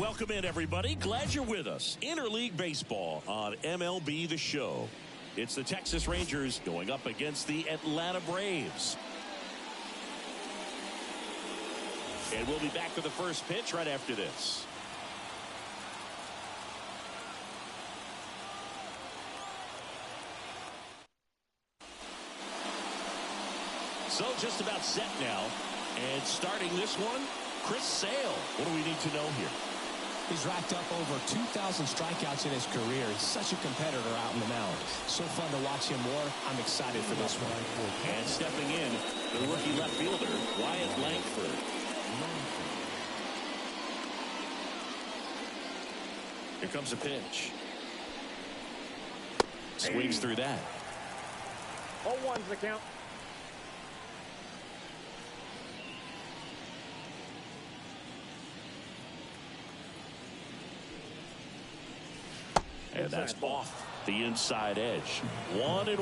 Welcome in, everybody. Glad you're with us. Interleague Baseball on MLB The Show. It's the Texas Rangers going up against the Atlanta Braves. And we'll be back with the first pitch right after this. So just about set now. And starting this one, Chris Sale. What do we need to know here? He's racked up over 2,000 strikeouts in his career. He's such a competitor out in the mound. So fun to watch him work. I'm excited for this one. And stepping in, the rookie left fielder, Wyatt Langford. Here comes a pitch. Swings through that. 0-1's the count. And that's off the inside edge. 1-1.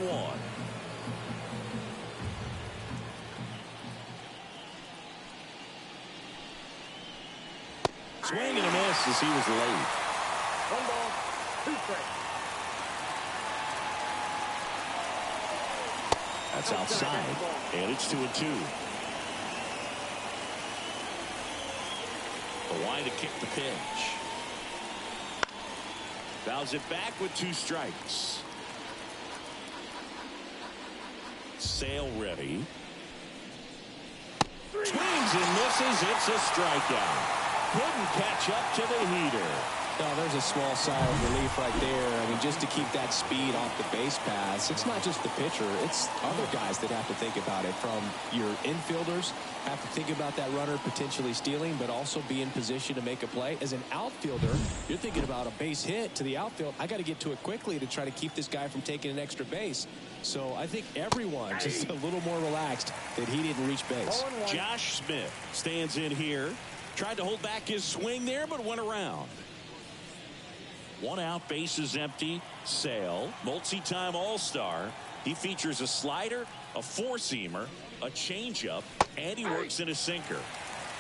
Swing and a miss as he was late. 1 ball, 2 strikes. That's outside. And it's 2-2. Kawhi to kick the pitch. Fouls it back with 2 strikes. Sale ready. Swings and misses. It's a strikeout. Couldn't catch up to the heater. Oh, there's a small sigh of relief right there. I mean, just to keep that speed off the base paths. It's not just the pitcher. It's other guys that have to think about it. From your infielders, have to think about that runner potentially stealing, but also be in position to make a play. As an outfielder, you're thinking about a base hit to the outfield. I got to get to it quickly to try to keep this guy from taking an extra base. So I think everyone just a little more relaxed that he didn't reach base. Josh Smith stands in here. Tried to hold back his swing there, but went around. 1 out, bases empty. Sale, multi-time All-Star. He features a slider, a four-seamer, a changeup, and he works in a sinker.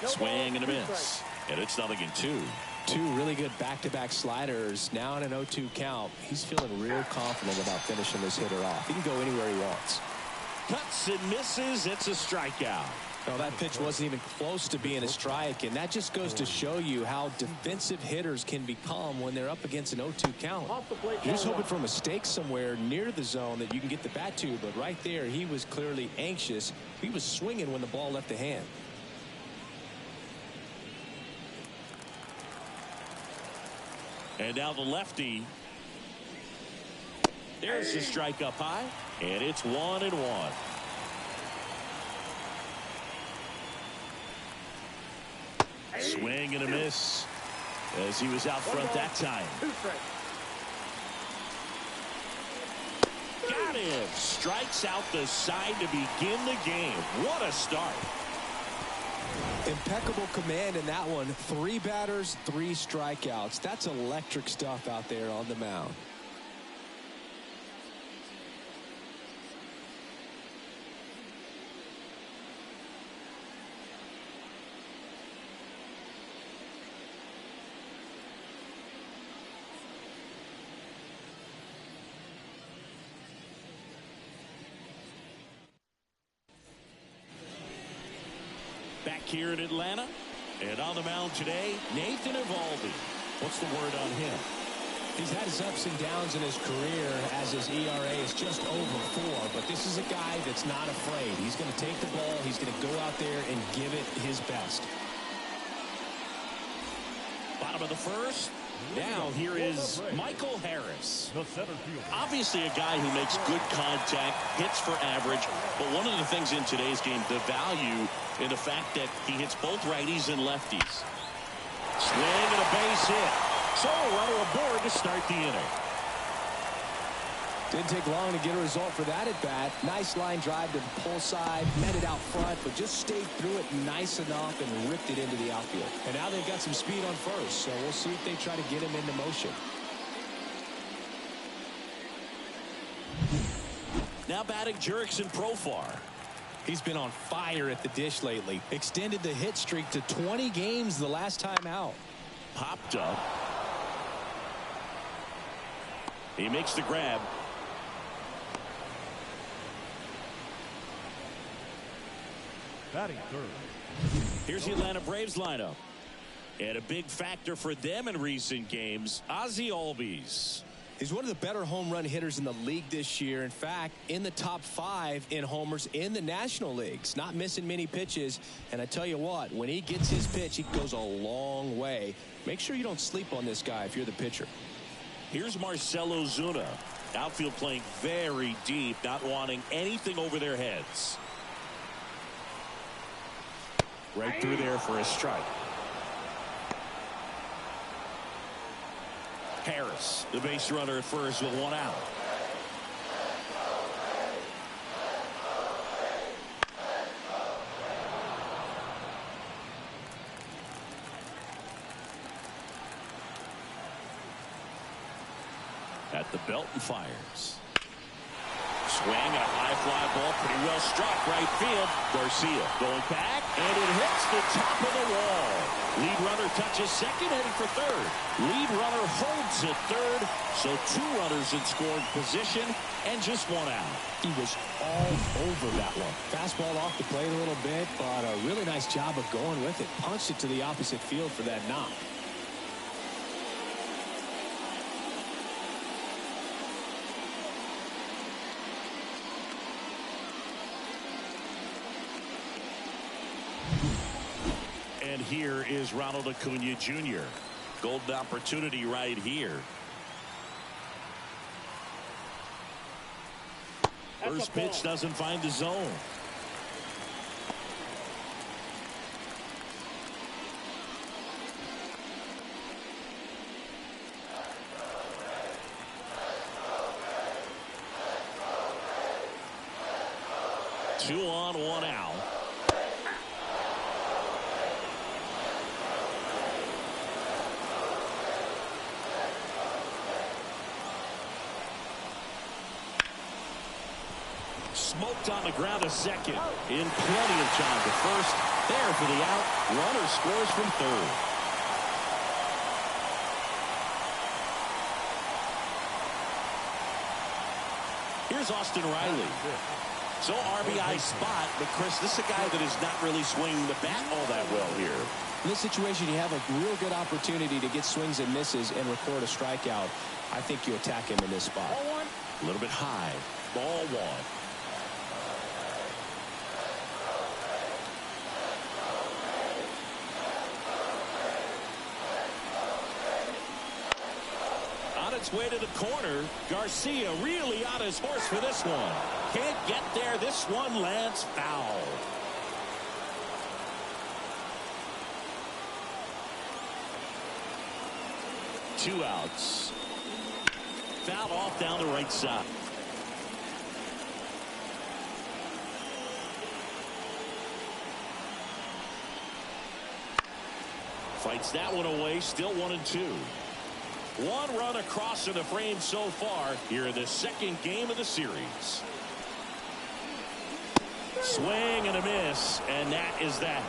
Swing and a miss. And it's 0-2. 2 really good back-to-back sliders. Now in an 0-2 count. He's feeling real confident about finishing this hitter off. He can go anywhere he wants. Cuts and misses. It's a strikeout. No, that pitch wasn't even close to being a strike, and that just goes to show you how defensive hitters can become when they're up against an 0-2 count. You're just hoping for a mistake somewhere near the zone that you can get the bat to, but right there he was clearly anxious. He was swinging when the ball left the hand. And now the lefty. There's the strike up high, and it's 1-1. Swing and a miss as he was out front that time. Got him. Strikes out the side to begin the game. What a start. Impeccable command in that one. 3 batters, 3 strikeouts. That's electric stuff out there on the mound. Back here in Atlanta, and on the mound today, Nathan Eovaldi. What's the word on him? He's had his ups and downs in his career as his ERA is just over 4, but this is a guy that's not afraid. He's going to take the ball, he's going to go out there and give it his best. Bottom of the first. Now here is Michael Harris. Obviously a guy who makes good contact, hits for average, but one of the things in today's game, the value in the fact that he hits both righties and lefties. Swing and a base hit. So a runner aboard to start the inning. Didn't take long to get a result for that at bat. Nice line drive to the pull side, met it out front, but just stayed through it nice enough and ripped it into the outfield. And now they've got some speed on first, so we'll see if they try to get him into motion. Now batting Jurickson Profar. He's been on fire at the dish lately. Extended the hit streak to 20 games the last time out. popped up. He makes the grab. Batting third. Here's the Atlanta Braves lineup. And a big factor for them in recent games, Ozzie Albies. He's one of the better home run hitters in the league this year. In fact, in the top 5 in homers in the National Leagues. Not missing many pitches. And I tell you what, when he gets his pitch, he goes a long way. Make sure you don't sleep on this guy if you're the pitcher. Here's Marcell Ozuna. Outfield playing very deep, not wanting anything over their heads. Right through there for a strike. Harris, the base runner at first with 1 out. At the belt and fires. Swing and a high fly ball, pretty well struck right field. Garcia going back, and it hits the top of the wall. Lead runner touches second, heading for third. Lead runner holds at third, so 2 runners in scoring position and just 1 out. He was all over that one. Fastball off the plate a little bit, but a really nice job of going with it. Punched it to the opposite field for that knock. And here is Ronald Acuna Jr. Golden opportunity right here. First pitch doesn't find the zone. Two on, 1 out. Smoked on the ground to second. In plenty of time to first. There for the out. Runner scores from third. Here's Austin Riley. So RBI spot, but Chris, this is a guy that is not really swinging the bat all that well here. In this situation, you have a real good opportunity to get swings and misses and record a strikeout. I think you attack him in this spot. A little bit high. Ball 1. Its way to the corner. Garcia really on his horse for this one. Can't get there. This one lands foul. Two outs. Foul off down the right side. Fights that one away. Still 1-2. 1 run across in the frame so far here in the second game of the series. Swing and a miss, and that is that.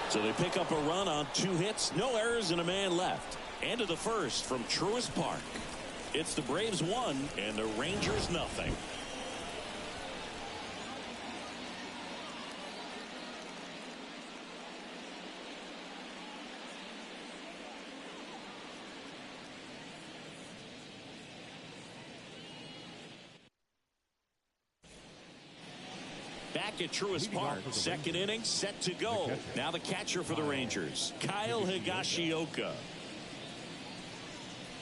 So they pick up a run on 2 hits, no errors, and a man left. End of the first from Truist Park. It's the Braves 1 and the Rangers nothing. Back at Truist Park, second inning set to go. Now the catcher for the Rangers, Kyle Higashioka.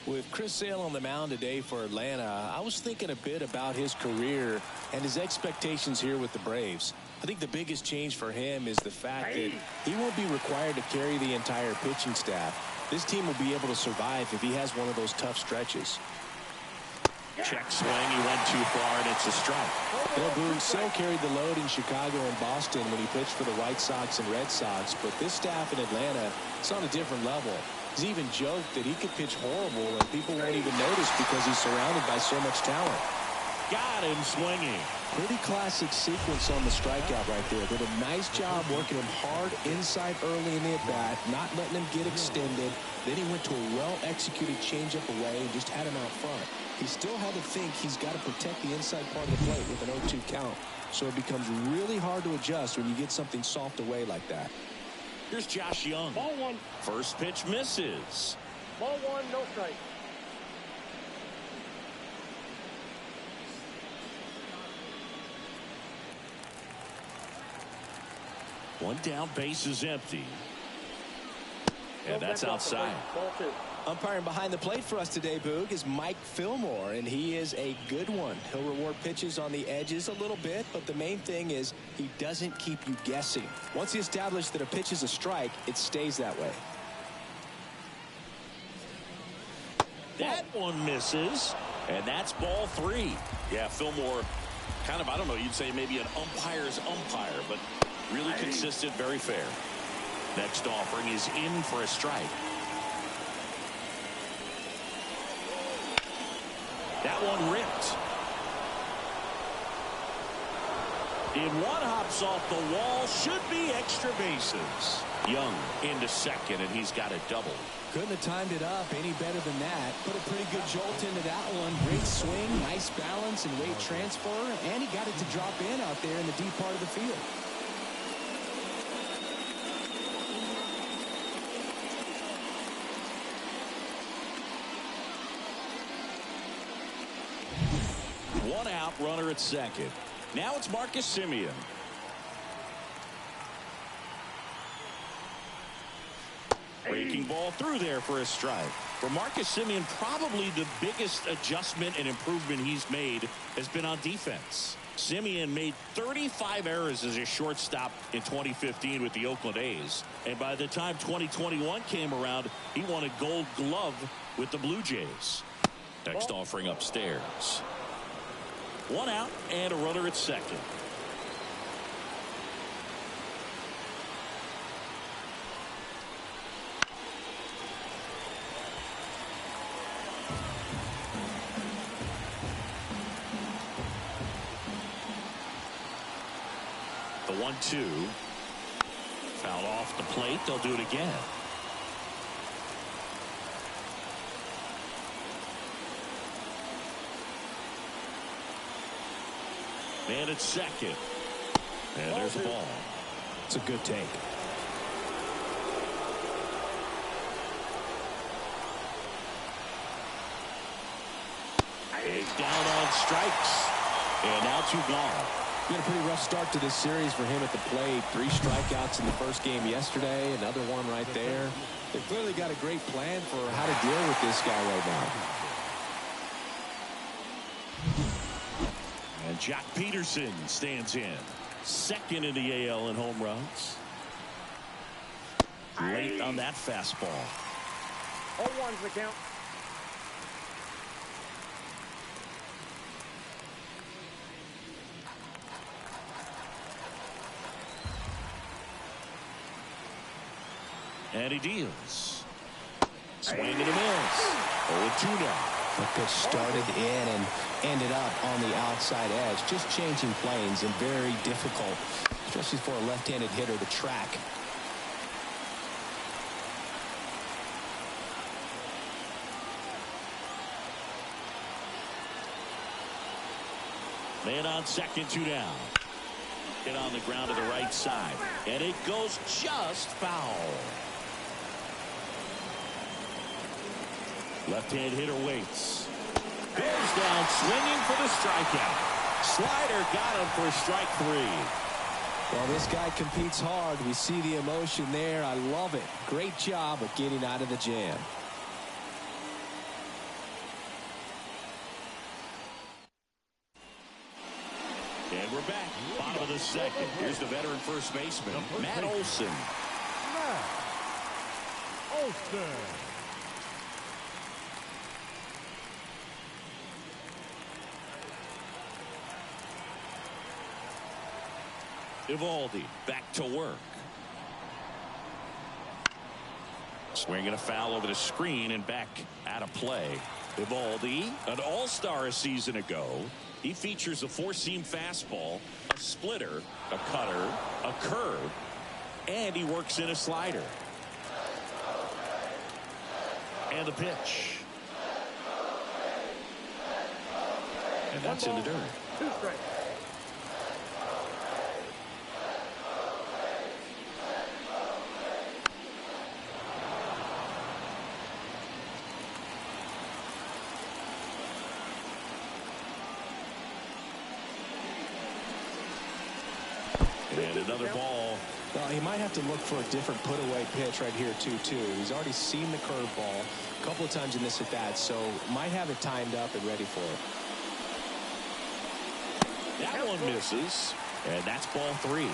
With Chris Sale on the mound today for Atlanta, I was thinking a bit about his career and his expectations here with the Braves. I think the biggest change for him is the fact that he won't be required to carry the entire pitching staff. This team will be able to survive if he has one of those tough stretches. Check swing, he went too far, and it's a strike. Bill Boone still carried the load in Chicago and Boston when he pitched for the White Sox and Red Sox, but this staff in Atlanta is on a different level. He's even joked that he could pitch horrible and people won't even notice because he's surrounded by so much talent. got him swinging. Pretty classic sequence on the strikeout right there. Did a nice job working him hard inside early in the at-bat, not letting him get extended. Then he went to a well-executed changeup away and just had him out front. He still had to think he's got to protect the inside part of the plate with an 0-2 count. So it becomes really hard to adjust when you get something soft away like that. Here's Josh Young. Ball one. First pitch misses. Ball one, no strike. One down, base is empty. And No that's bench off the outside. plate. Ball two. Umpiring behind the plate for us today, Boog, is Mike Fillmore, and he is a good one. He'll reward pitches on the edges a little bit, but the main thing is he doesn't keep you guessing. Once he establishes that a pitch is a strike, it stays that way. That one misses, and that's ball three. Yeah, Fillmore, kind of, I don't know, you'd say maybe an umpire's umpire, but really consistent, very fair. Next offering is in for a strike. That one ripped. In one, hops off the wall, should be extra bases. Young into second, and he's got a double. Couldn't have timed it up any better than that. Put a pretty good jolt into that one. Great swing, nice balance and weight transfer, and he got it to drop in out there in the deep part of the field. One out, runner at second. Now it's Marcus Semien. Breaking ball through there for a strike. For Marcus Semien, probably the biggest adjustment and improvement he's made has been on defense. Semien made 35 errors as a shortstop in 2015 with the Oakland A's. And by the time 2021 came around, he won a Gold Glove with the Blue Jays. Next offering upstairs. One out and a runner at second. The 1-2. Foul off the plate. They'll do it again. And it's second. And there's the ball. It's a good take. He's down on strikes. And now 2 gone. Been a pretty rough start to this series for him at the plate. 3 strikeouts in the first game yesterday. Another one right there. They've clearly got a great plan for how to deal with this guy right now. And Jock Peterson stands in. Second in the AL in home runs. Late on that fastball. 0-1's the count. And he deals. Swing and a miss. 0-2 now. The pitch started in and ended up on the outside edge. Just changing planes and very difficult, especially for a left-handed hitter to track. Man on second, 2 down. Hit on the ground to the right side. And it goes just foul. Left-hand hitter waits. Goes down swinging for the strikeout. Slider got him for strike 3. Well, this guy competes hard. We see the emotion there. I love it. Great job of getting out of the jam. And we're back. Bottom of the second. Here's the veteran first baseman, Matt Olson. Matt Olson. Eovaldi back to work. Swinging a foul over the screen and back out of play. Eovaldi, an all-star a season ago. He features a four-seam fastball, a splitter, a cutter, a curve, and he works in a slider. And the pitch. And that's in the dirt. 2 strikes. And another ball. Well, he might have to look for a different put-away pitch right here, too. He's already seen the curveball a couple of times in this at-bat, so might have it timed up and ready for it. That one misses, and that's ball 3.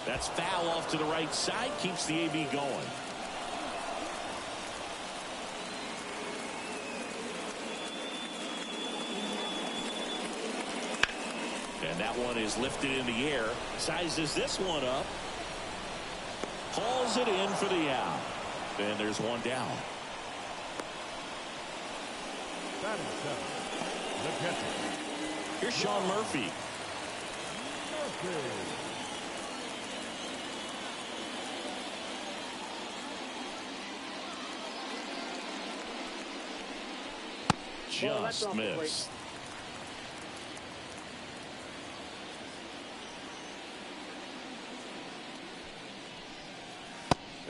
That's foul off to the right side, keeps the AB going. And that one is lifted in the air. Sizes this one up. Hauls it in for the out. And there's one down. Batting 7th, the catcher. Here's Sean Murphy. Just missed.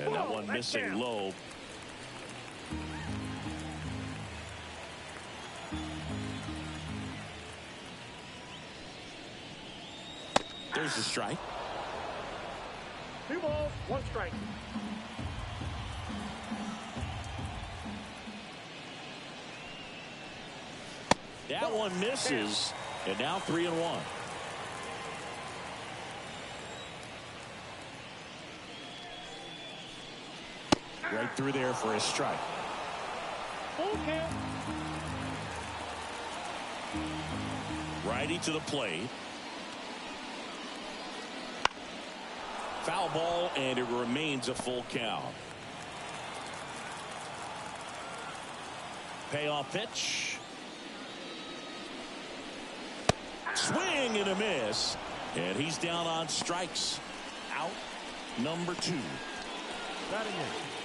And that one missing low. There's the strike. 2 balls, 1 strike. That one misses, and now 3-1. Right through there for a strike. Full count. Righty to the plate. Foul ball, and it remains a full count. Payoff pitch. Swing and a miss. And he's down on strikes. Out number 2. Batting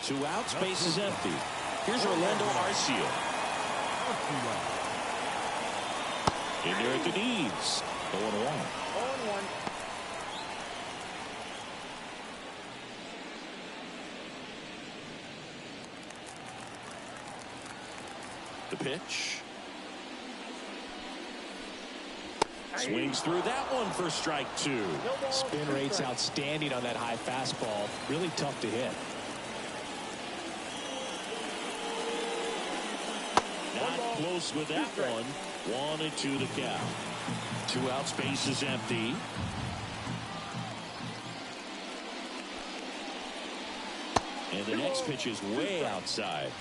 2 outs, base is empty. Here's Orlando Arcia. In there at the knees. 0-1. 0-1. The pitch. Swings through that one for strike 2. Spin rate's outstanding on that high fastball. Really tough to hit. Not close with that one. 1-2 the count. 2 outs, base is empty. And the next pitch is way outside.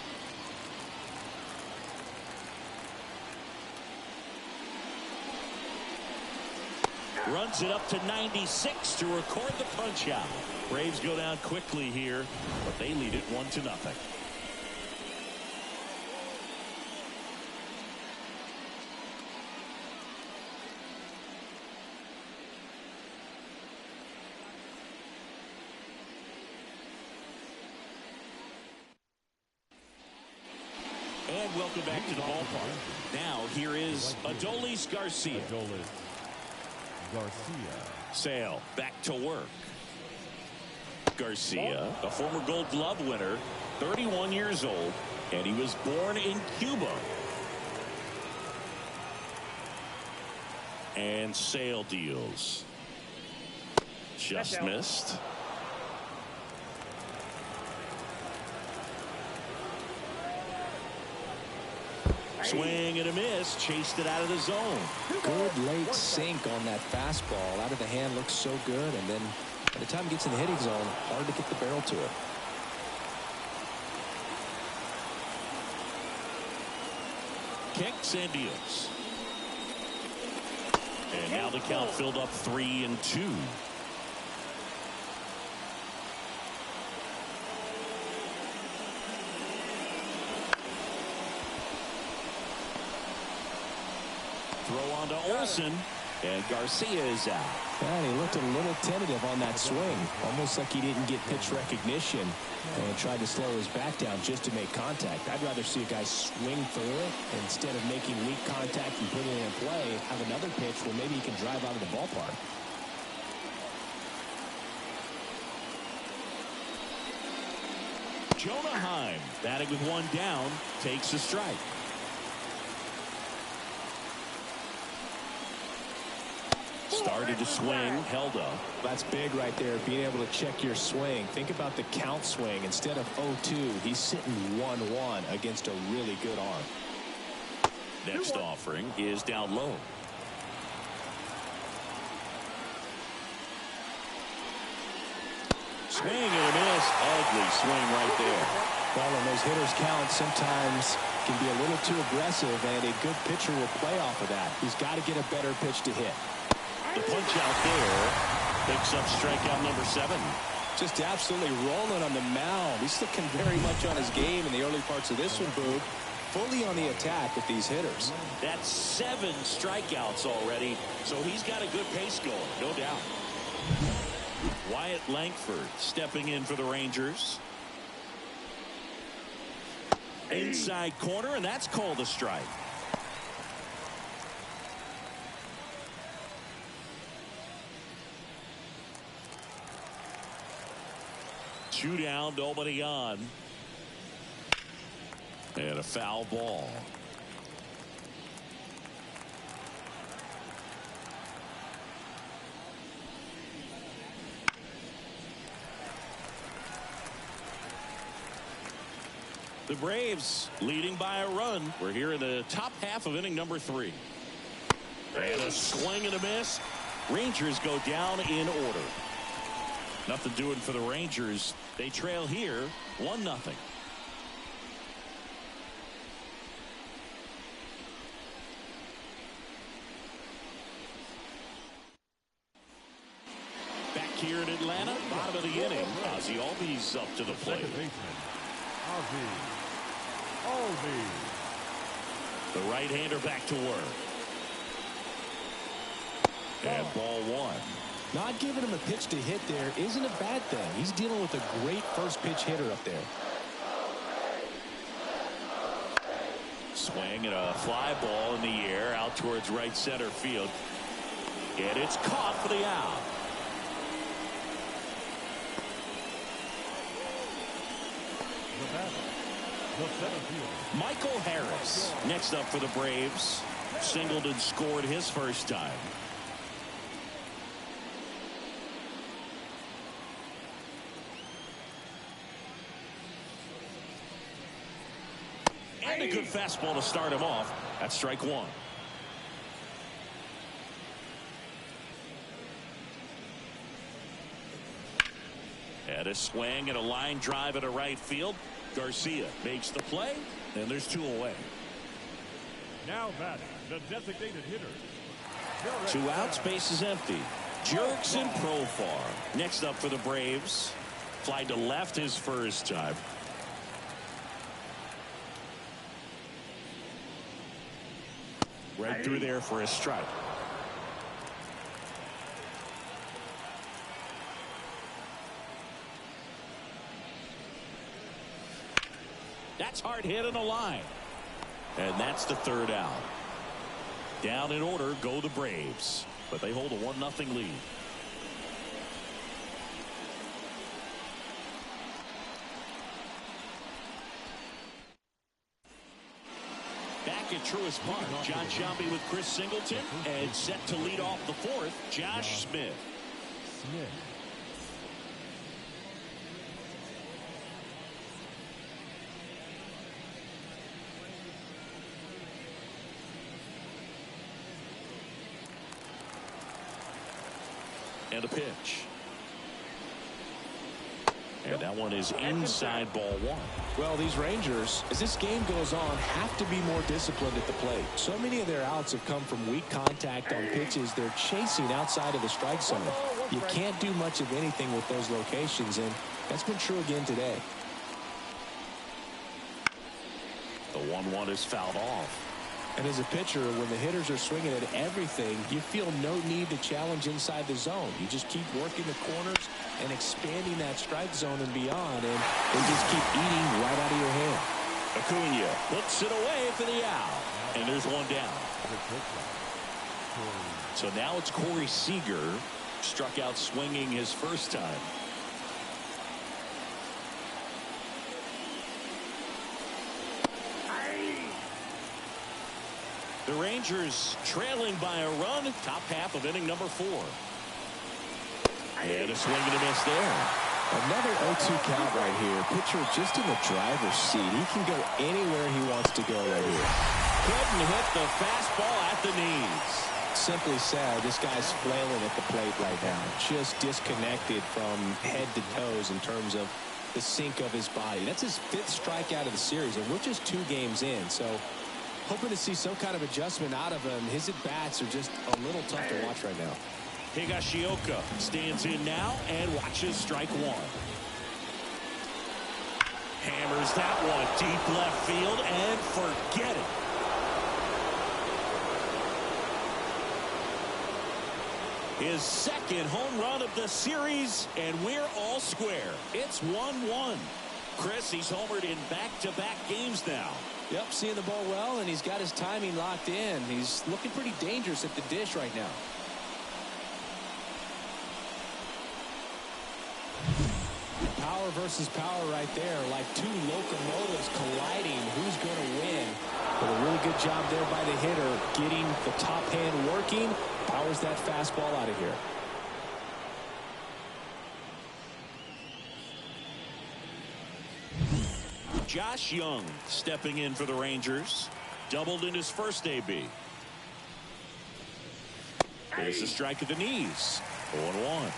Runs it up to 96 to record the punch out. Braves go down quickly here, but they lead it 1-0. And welcome back to the ballpark. Now here is Adolis Garcia. Sale back to work. Garcia, a former Gold Glove winner, 31 years old, and he was born in Cuba. And Sale deals. Just missed. Swing and a miss. Chased it out of the zone. Good late sink on that fastball. Out of the hand looks so good, and then by the time it gets in the hitting zone, hard to get the barrel to it. Kicks and deals. And now the count filled up 3-2. throw on to Olsen. And Garcia is out. And he looked a little tentative on that swing. Almost like he didn't get pitch recognition and tried to slow his back down just to make contact. I'd rather see a guy swing through it instead of making weak contact and putting it in play. Have another pitch where maybe he can drive out of the ballpark. Jonah Heim, batting with one down, takes a strike. Started to swing, held up. That's big right there, being able to check your swing. Think about the count swing. Instead of 0-2, he's sitting 1-1 against a really good arm. Next offering is down low. Swing and a miss. Ugly swing right there. Well, when those hitters count, sometimes can be a little too aggressive, and a good pitcher will play off of that. He's got to get a better pitch to hit. The punch out there picks up strikeout number 7. Just absolutely rolling on the mound. He's looking very much on his game in the early parts of this one, Boog. Fully on the attack with these hitters. That's 7 strikeouts already, so he's got a good pace going, no doubt. Wyatt Langford stepping in for the Rangers. Inside corner, and that's called a strike. Two down, nobody on. And a foul ball. The Braves leading by a run. We're here in the top half of inning number 3. And a swing and a miss. Rangers go down in order. Nothing doing for the Rangers. They trail here 1-0. Back here in Atlanta, bottom of the inning. Ozzie Albies up to the plate. Second baseman, Ozzie Albies. The right-hander back to work. And ball 1. Not giving him a pitch to hit there isn't a bad thing. He's dealing with a great first pitch hitter up there. Swing and a fly ball in the air out towards right center field. And it's caught for the out. The batter, the center fielder, Michael Harris next up for the Braves. Singleton scored his first time. And a good fastball to start him off. That's strike 1. And a swing and a line drive at a right field. Garcia makes the play, and there's 2 away. now batting, the designated hitter. 2 outs, base is empty. Jurickson Profar next up for the Braves. Fly to left his first time. Right through there for a strike. That's hard hit in the line. And that's the 3rd out. Down in order go the Braves, but they hold a 1-0 lead. Back at Truist Park, John Shelby with Chris Singleton, and set to lead off the 4th, Josh Smith. And a pitch. And that one is inside ball 1. Well, these Rangers, as this game goes on, have to be more disciplined at the plate. So many of their outs have come from weak contact on pitches they're chasing outside of the strike zone. You can't do much of anything with those locations, and that's been true again today. The 1-1 is fouled off. And as a pitcher, when the hitters are swinging at everything, you feel no need to challenge inside the zone. You just keep working the corners and expanding that strike zone and beyond, and they just keep eating right out of your hand. Acuna puts it away for the out. And there's one down. So now it's Corey Seager. Struck out swinging his first time. The Rangers trailing by a run. Top half of inning number 4. And a swing and a miss there. Another 0-2 count right here. Pitcher just in the driver's seat. He can go anywhere he wants to go right here. Couldn't hit the fastball at the knees. Simply said, this guy's flailing at the plate right now. Just disconnected from head to toes in terms of the sink of his body. That's his 5th strikeout of the series, and we're just 2 games in. So hoping to see some kind of adjustment out of him. His at-bats are just a little tough to watch right now. Higashioka stands in now and watches strike 1. Hammers that one deep left field and forget it. His 2nd home run of the series, and we're all square. It's 1-1. Chris, he's homered in back-to-back games now. Yep, seeing the ball well, and he's got his timing locked in. He's looking pretty dangerous at the dish right now. Power versus power right there, like 2 locomotives colliding. Who's going to win? But a really good job there by the hitter, getting the top hand working. Powers that fastball out of here. Josh Young stepping in for the Rangers. Doubled in his first AB. There's a strike at the knees. 0-1.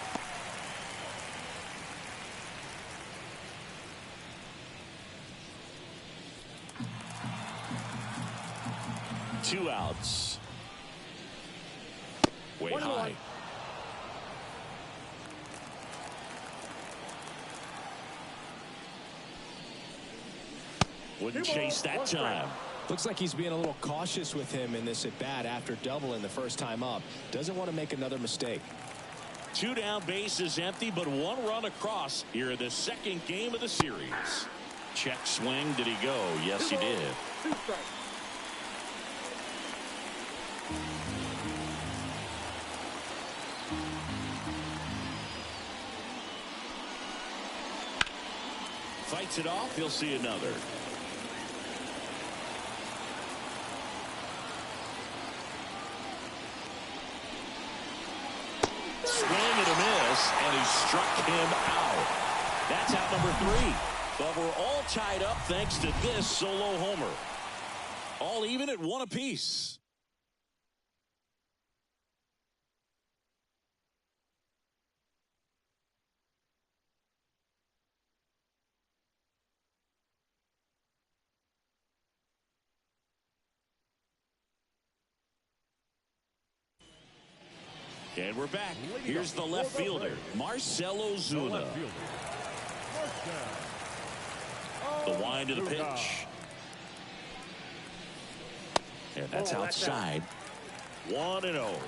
Two outs. Way high. Wouldn't chase that time. Looks like he's being a little cautious with him in this at bat after doubling the first time up. Doesn't want to make another mistake. 2 down, bases empty, but 1 run across here in the 2nd game of the series. Check swing. Did he go? Yes, he did. Fights it off. He'll see another. Swing and a miss, and he struck him out. That's out number 3. But we're all tied up thanks to this solo homer. All even at 1 apiece. And we're back. Here's the left fielder, Marcell Ozuna. The wind of the pitch. And that's outside. 1-0.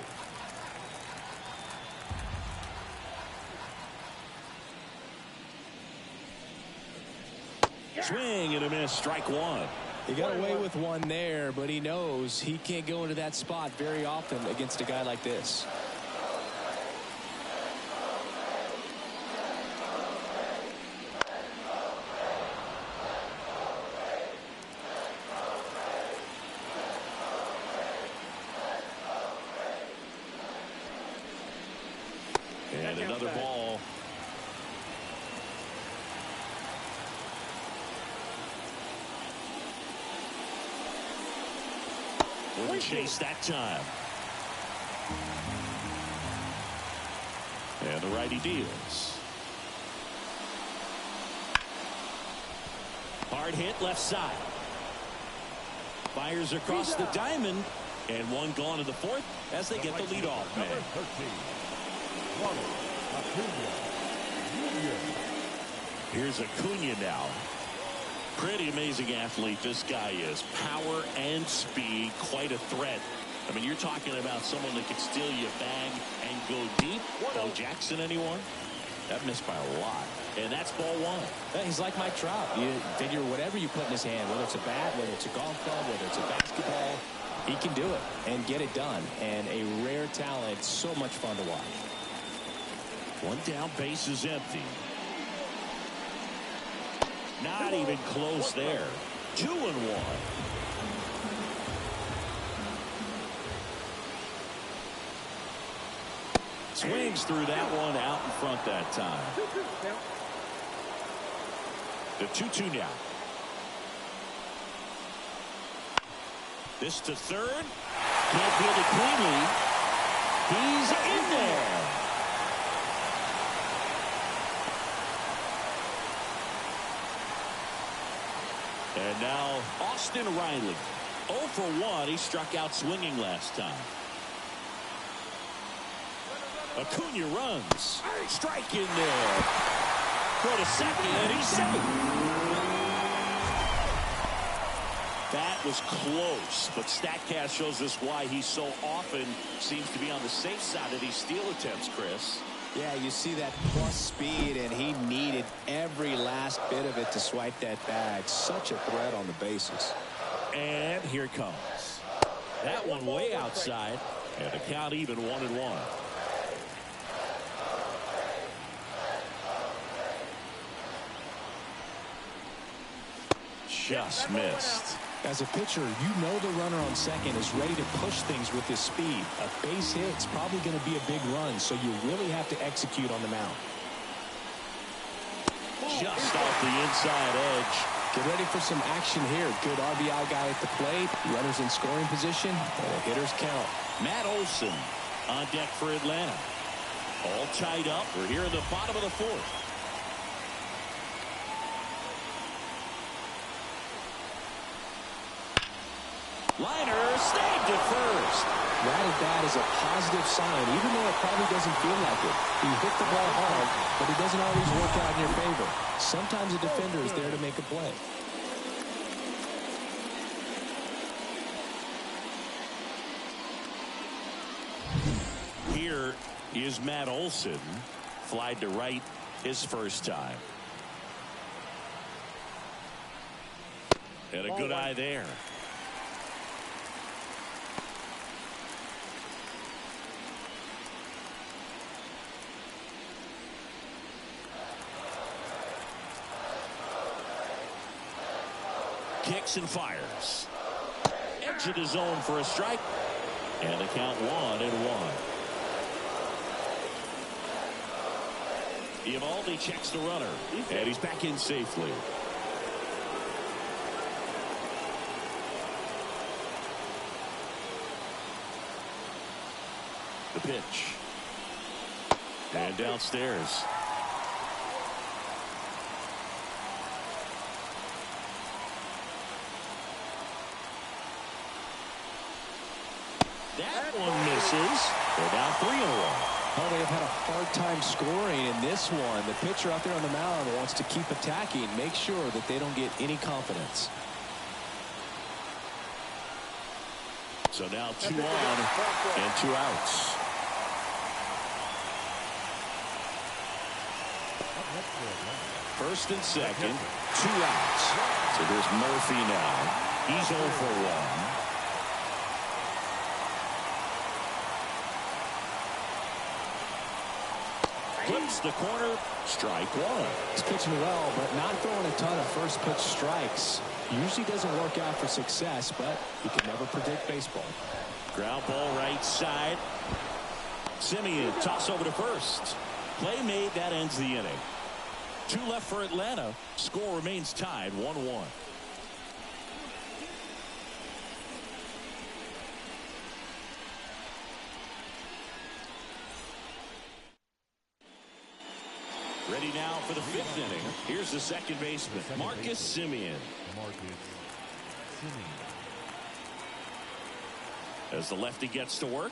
Swing and a miss. Strike 1. He got away with 1 there, but he knows he can't go into that spot very often against a guy like this. And another ball. Wouldn't chase that time. And the righty deals. Hard hit left side. Fires across the diamond. And 1 gone in the 4th as they get the leadoff man. Here's Acuna now. Pretty amazing athlete this guy is. Power and speed, quite a threat. I mean, you're talking about someone that could steal you a bag and go deep. Bo Jackson, anyone? That missed by a lot. And that's ball one. He's like Mike Trout. You figure whatever you put in his hand, whether it's a bat, whether it's a golf club, whether it's a basketball, he can do it and get it done. And a rare talent, so much fun to watch. One down, base is empty. Not even close there. 2-1. Swings through that one out in front that time. The 2-2 now. This to third. Can't field it cleanly. He's in there. And now Austin Riley. 0 for 1. He struck out swinging last time. Acuna runs. Strike in there. Go to second, and he's safe. That was close, but StatCast shows us why he so often seems to be on the safe side of these steal attempts, Chris. Yeah, you see that plus speed, and he needed every last bit of it to swipe that bag. Such a threat on the bases. And here it comes. That one way outside, and the count even 1-1. Just missed. As a pitcher, you know the runner on second is ready to push things with his speed. A base hit's probably going to be a big run, so you really have to execute on the mound. Just off the inside edge. Get ready for some action here. Good RBI guy at the plate. Runners in scoring position. And the hitters count. Matt Olson on deck for Atlanta. All tied up. We're here in the bottom of the fourth. Liner snagged at first. That at bat is a positive sign, even though it probably doesn't feel like it. He hit the ball hard, but it doesn't always work out in your favor. Sometimes a defender is there to make a play. Here is Matt Olson. Flied to right his first time. And a good eye there. Kicks and fires. Edge of the zone for a strike. And the count 1-1. Eovaldi checks the runner. And he's back in safely. The pitch. And downstairs. That one misses. They're down 3-1. Oh, they have had a hard time scoring in this one. The pitcher out there on the mound wants to keep attacking, make sure that they don't get any confidence. So now 2 on and 2 outs. First and second, 2 outs. So there's Murphy now. He's 0 for 1. Flips the corner, strike 1. He's pitching well, but not throwing a ton of first pitch strikes. Usually doesn't work out for success, but you can never predict baseball. Ground ball right side. Simeon toss over to first. Play made, that ends the inning. 2 left for Atlanta. Score remains tied 1-1. Ready now for the 5th inning. Here's the second baseman, Marcus Simeon. As the lefty gets to work.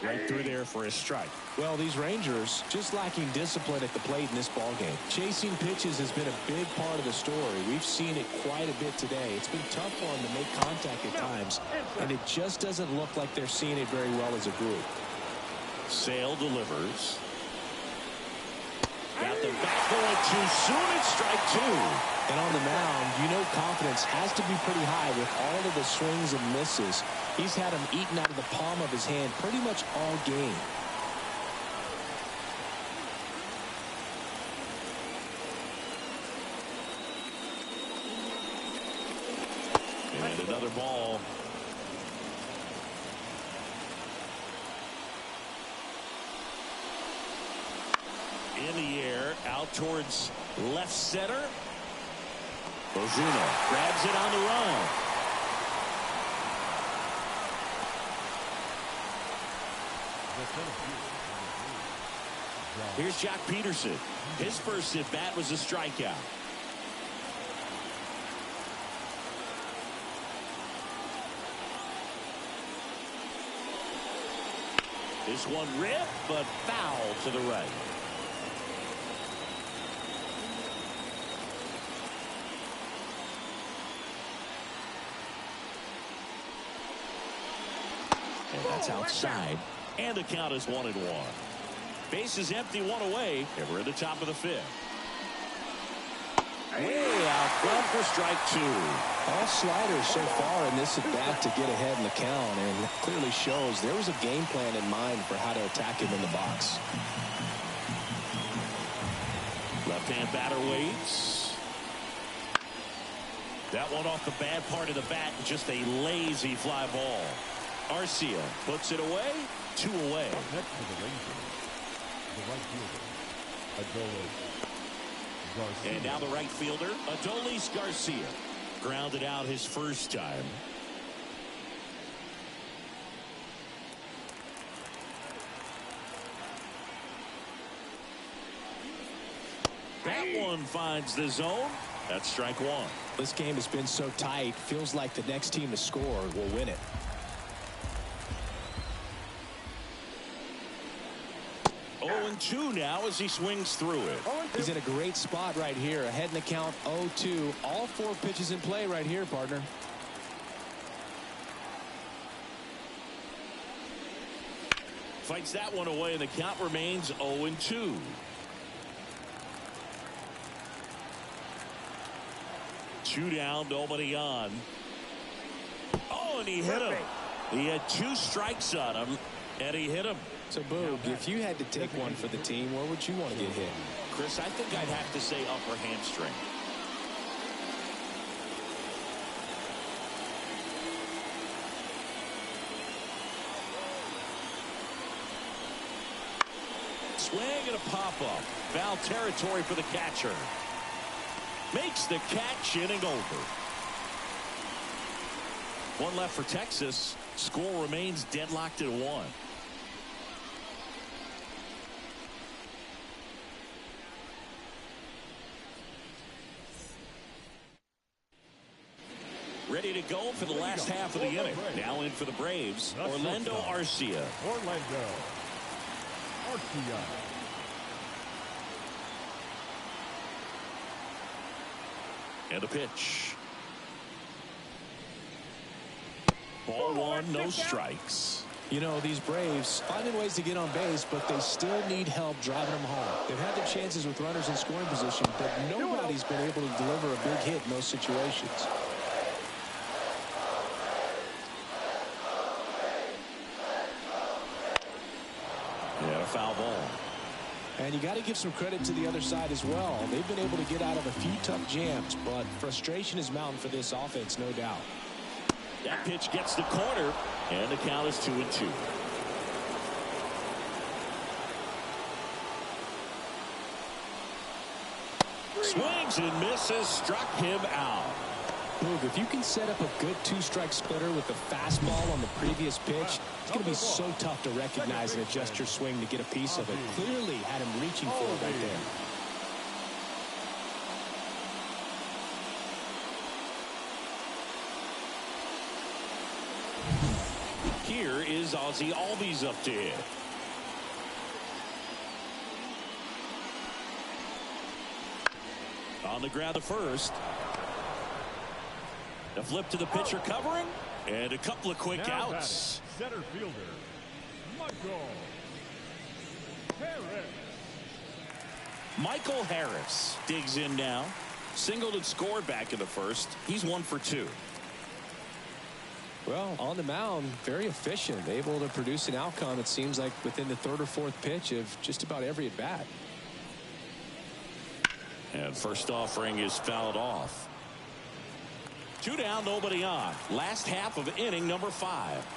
Right through there for a strike. Well, these Rangers just lacking discipline at the plate in this ballgame. Chasing pitches has been a big part of the story. We've seen it quite a bit today. It's been tough for them to make contact at times, and it just doesn't look like they're seeing it very well as a group. Sale delivers. Got the bat going too soon. It's strike two. And on the mound, you know confidence has to be pretty high with all of the swings and misses. He's had them eaten out of the palm of his hand pretty much all game. And another ball. In the air, out towards left center. Ozuna grabs it on the run. Here's Jock Peterson. His first at bat was a strikeout. This one ripped, but foul to the right. And that's outside. And the count is 1-1. Bases empty, one away, and we're at the top of the fifth. Way out front for strike two. All sliders so far in this at bat to get ahead in the count, and clearly shows there was a game plan in mind for how to attack him in the box. Left-hand batter waits. That one off the bad part of the bat, just a lazy fly ball. Arcia puts it away, 2 away. Next to the Rangers, the right fielder, Adolis Garcia. And now the right fielder, Adolis Garcia. Grounded out his first time. That one finds the zone. That's strike one. This game has been so tight, feels like the next team to score will win it. Oh, 0-2 now as he swings through it. He's in a great spot right here. Ahead in the count, 0-2. All 4 pitches in play right here, partner. Fights that one away, and the count remains 0-2. Two down, nobody on. Oh, and he hit him. He had 2 strikes on him, and he hit him. So, Boog, if you had to take one for the team, where would you want to get hit? Chris, I think I'd have to say upper hamstring. Swing and a pop-up. Foul territory for the catcher. Makes the catch, inning over. One left for Texas. Score remains deadlocked at 1. Ready to go for the last half of the inning. Now in for the Braves, Orlando Arcia. Orlando Arcia. And a pitch. Ball one, no strikes. You know, these Braves finding ways to get on base, but they still need help driving them home. They've had their chances with runners in scoring position, but nobody's been able to deliver a big hit in those situations. Yeah, a foul ball. And you got to give some credit to the other side as well. They've been able to get out of a few tough jams, but frustration is mounting for this offense, no doubt. That pitch gets the corner, and the count is 2-2. Swings and misses, struck him out. Boog, if you can set up a good 2-strike splitter with the fastball on the previous pitch, it's going to be so tough to recognize and adjust your swing to get a piece of it. Clearly had him reaching for it right there. Here is Ozzie Albies up to hit. On the ground to first. The flip to the pitcher covering. And a couple of quick outs. Center fielder, Michael Harris. Michael Harris digs in now. Singled and scored back in the first. He's 1 for 2. Well, on the mound, very efficient, able to produce an outcome, it seems like, within the 3rd or 4th pitch of just about every at bat. And first offering is fouled off. 2 down, nobody on. Last half of inning number 5.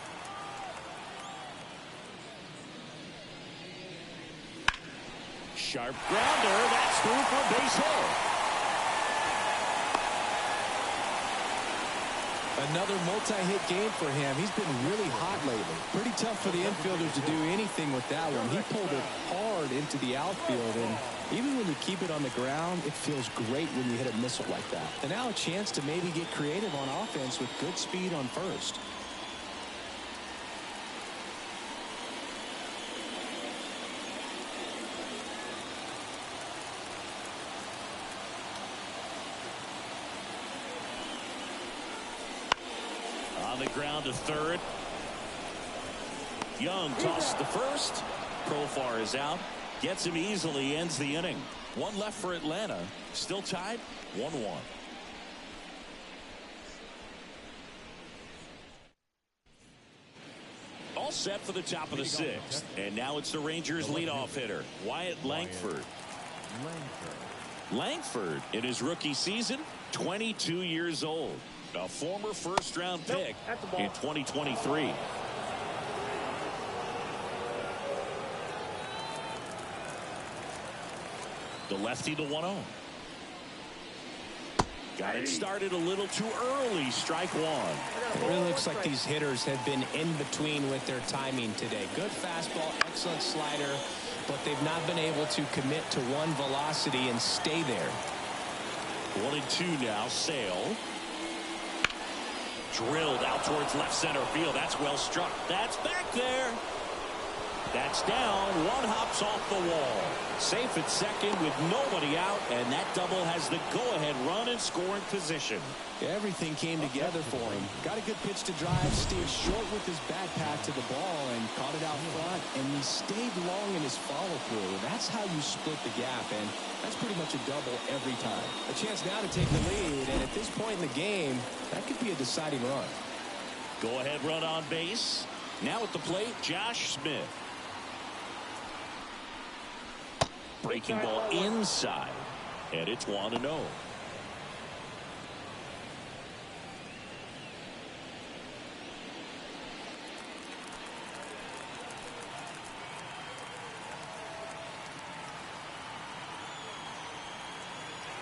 Sharp grounder. That's through for a base hit. Another multi-hit game for him. He's been really hot lately. Pretty tough for the infielders to do anything with that one. He pulled it hard into the outfield, and even when you keep it on the ground, it feels great when you hit a missile like that. And now a chance to maybe get creative on offense with good speed on first. On the ground to third. Young tosses the first. Profar is out. Gets him easily. Ends the inning. 1 left for Atlanta. Still tied 1-1. All set for the top of the 6th. And now it's the Rangers leadoff hitter, Wyatt Langford. Langford in his rookie season, 22 years old. A former first-round pick in 2023. The lefty to 1-0. Got it started a little too early. Strike 1. It really looks like these hitters have been in between with their timing today. Good fastball, excellent slider, but they've not been able to commit to one velocity and stay there. 1-2 now. Sale. Drilled out towards left center field. That's well struck. That's back there. That's down. 1 hops off the wall. Safe at second with nobody out, and that double has the go-ahead run in scoring position. Everything came together for him. Got a good pitch to drive, stayed short with his back path to the ball and caught it out front, and he stayed long in his follow-through. That's how you split the gap, and that's pretty much a double every time. A chance now to take the lead, and at this point in the game, that could be a deciding run. Go-ahead run on base. Now at the plate, Josh Smith. Breaking ball inside, and it's 1-0.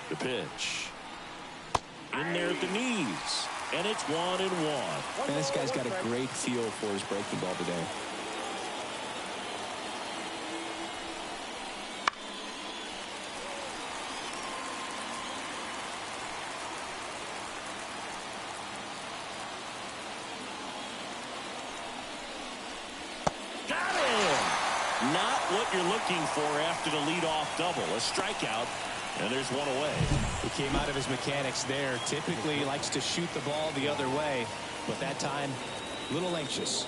The pitch. In there at the knees, and it's 1-1. And this guy's got a great feel for his breaking ball today. Not what you're looking for after the leadoff double. A strikeout, and there's 1 away. He came out of his mechanics there. Typically he likes to shoot the ball the other way, but that time a little anxious.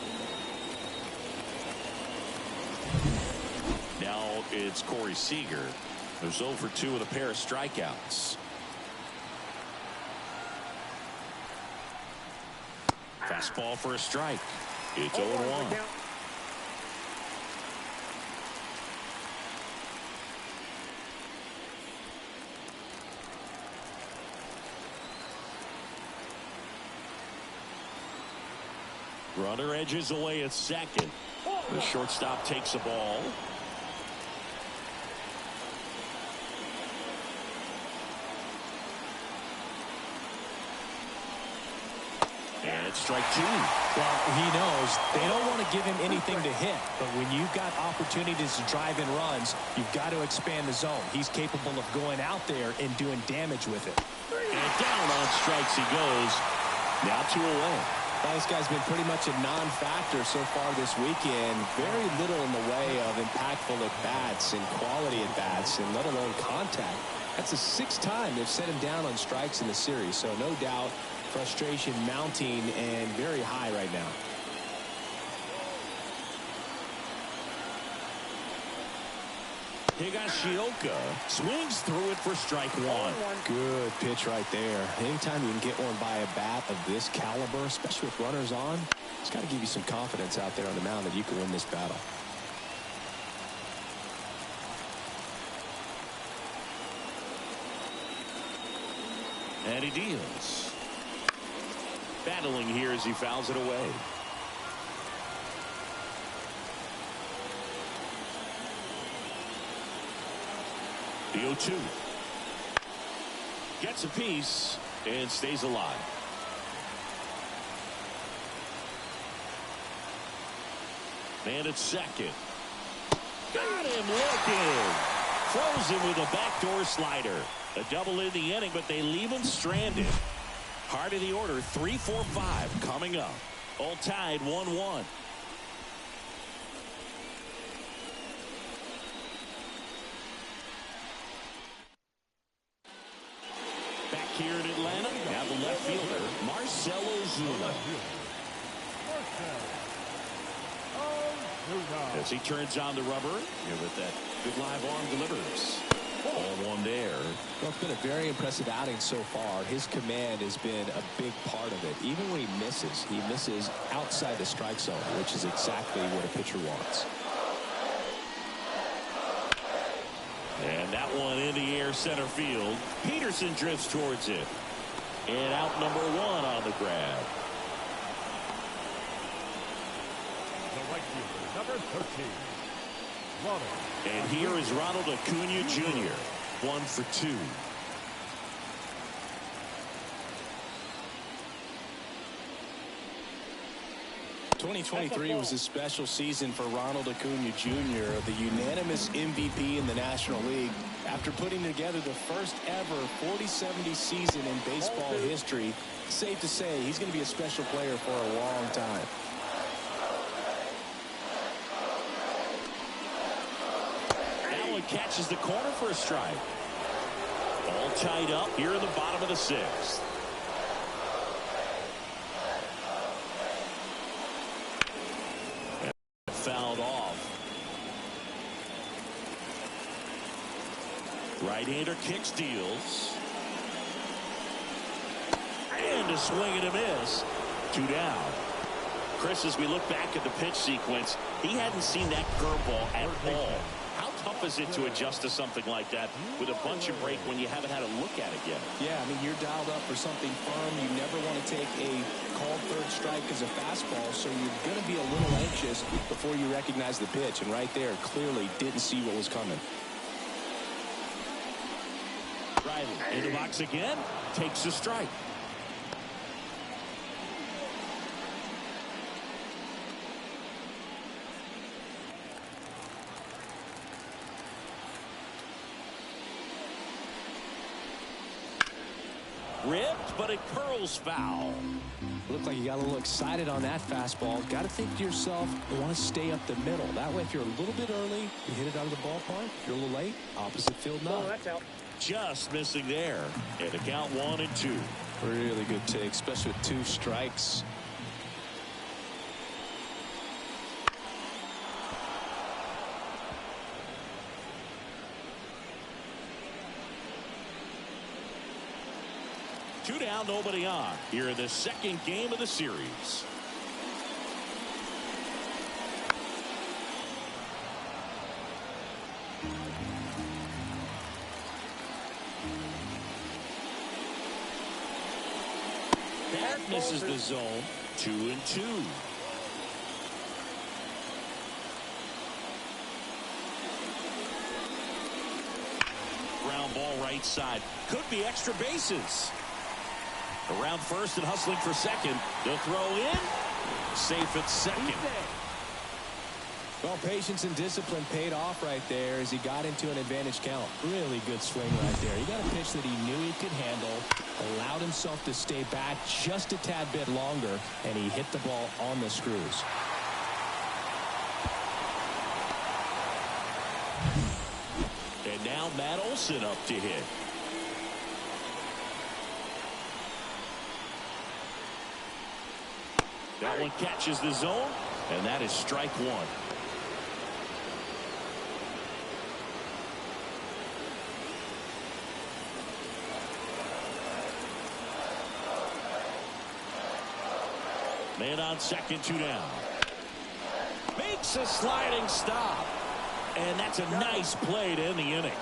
Now it's Corey Seager, who's 0 for 2 with a pair of strikeouts. Fastball for a strike. It's 0-1. Runner edges away at second. The shortstop takes a ball. And it's strike 2. Well, he knows they don't want to give him anything to hit, but when you've got opportunities to drive in runs, you've got to expand the zone. He's capable of going out there and doing damage with it. And down on strikes he goes. Now 2 away. Well, this guy's been pretty much a non-factor so far this weekend. Very little in the way of impactful at-bats and quality at-bats, and let alone contact. That's the 6th time they've set him down on strikes in the series. So no doubt frustration mounting and very high right now. Higashioka swings through it for strike 1. Good pitch right there. Anytime you can get one by a bat of this caliber, especially with runners on, it's got to give you some confidence out there on the mound that you can win this battle. And he deals. Battling here as he fouls it away. The 0-2. Gets a piece and stays alive. Man at second. Got him looking. Throws him with a backdoor slider. A double in the inning, but they leave him stranded. Heart of the order, 3-4-5 coming up. All tied 1-1. Back here in Atlanta, now the left fielder, Marcell Ozuna. As he turns on the rubber, here with that good live arm delivers. All one there. Well, it's been a very impressive outing so far. His command has been a big part of it. Even when he misses outside the strike zone, which is exactly what a pitcher wants. And that one in the air center field. Peterson drifts towards it. And out number 1 on the grab. The right fielder, number 13. And here is Ronald Acuna Jr. 1 for 2. '23 was a special season for Ronald Acuna Jr., the unanimous MVP in the National League. After putting together the first ever 40-70 season in baseball history, safe to say he's going to be a special player for a long time. Catches the corner for a strike. All tied up here in the bottom of the 6th. Fouled off. Right-hander kicks, deals. And a swing and a miss. 2 down. Chris, as we look back at the pitch sequence, he hadn't seen that curveball at all. How tough is it to adjust to something like that with a bunch of break when you haven't had a look at it yet? Yeah, I mean, you're dialed up for something firm. You never want to take a called third strike as a fastball, so you're going to be a little anxious before you recognize the pitch. And right there, clearly didn't see what was coming. Riley in the box again, takes a strike. Ripped, but it curls foul. Looked like you got a little excited on that fastball. Got to think to yourself, you want to stay up the middle. That way, if you're a little bit early, you hit it out of the ballpark. If you're a little late, opposite field not. Oh, that's out. Just missing there. And the count 1-2. Really good take, especially with 2 strikes. Two down, nobody on here in the 2nd game of the series. That misses the zone. 2-2. Ground ball right side. Could be extra bases. Around first and hustling for second. They'll throw in. Safe at second. Well, patience and discipline paid off right there as he got into an advantage count. Really good swing right there. He got a pitch that he knew he could handle, allowed himself to stay back just a tad bit longer, and he hit the ball on the screws. And now Matt Olson up to hit. That one catches the zone, and that is strike one. Man on second, 2 down. Makes a sliding stop. And that's a nice play to end the inning.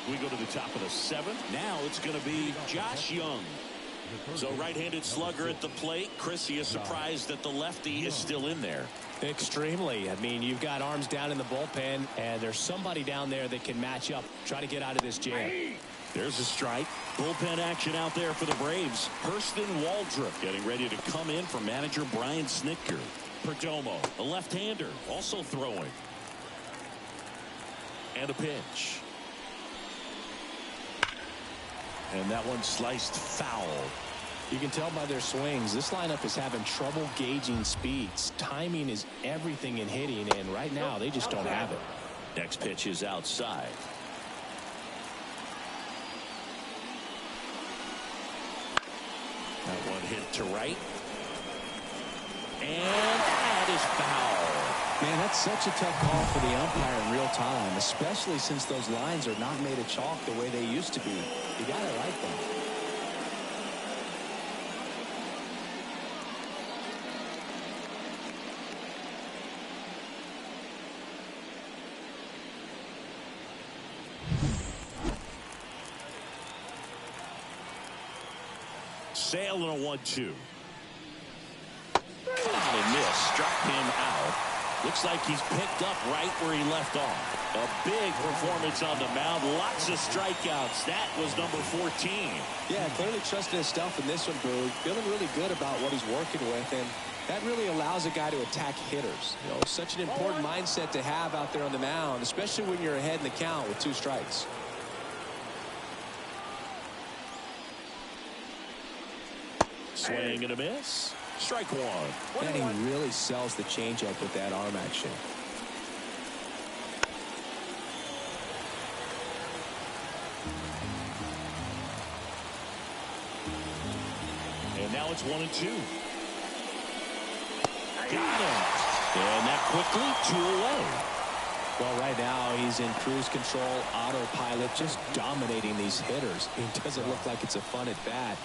We go to the top of the 7th. Now it's going to be Josh Young. So right-handed slugger at the plate. Chris, he is surprised that the lefty is still in there. Extremely. I mean, you've got arms down in the bullpen, and there's somebody down there that can match up, try to get out of this jam. There's a strike. Bullpen action out there for the Braves. Hurston Waldrop getting ready to come in for manager Brian Snitker. Perdomo, a left-hander, also throwing. And a pitch. And that one sliced foul. You can tell by their swings, this lineup is having trouble gauging speeds. Timing is everything in hitting, and right now they just don't have it. Next pitch is outside. That one hit to right. And that is foul. Man, that's such a tough call for the umpire in real time, especially since those lines are not made of chalk the way they used to be. You got it right though. Sale and a 1-2. Cut out and miss. Struck him out. Looks like he's picked up right where he left off. A big performance on the mound. Lots of strikeouts. That was number 14. Yeah, clearly trusting his stuff in this one, Boog. Feeling really good about what he's working with, and that really allows a guy to attack hitters. You know, such an important mindset to have out there on the mound, especially when you're ahead in the count with 2 strikes. Swing and a miss. Strike one. And he really sells the changeup with that arm action. And now it's 1-2. Got him. And that quickly 2 away. Well, right now he's in cruise control, autopilot, just dominating these hitters. It doesn't look like it's a fun at bat.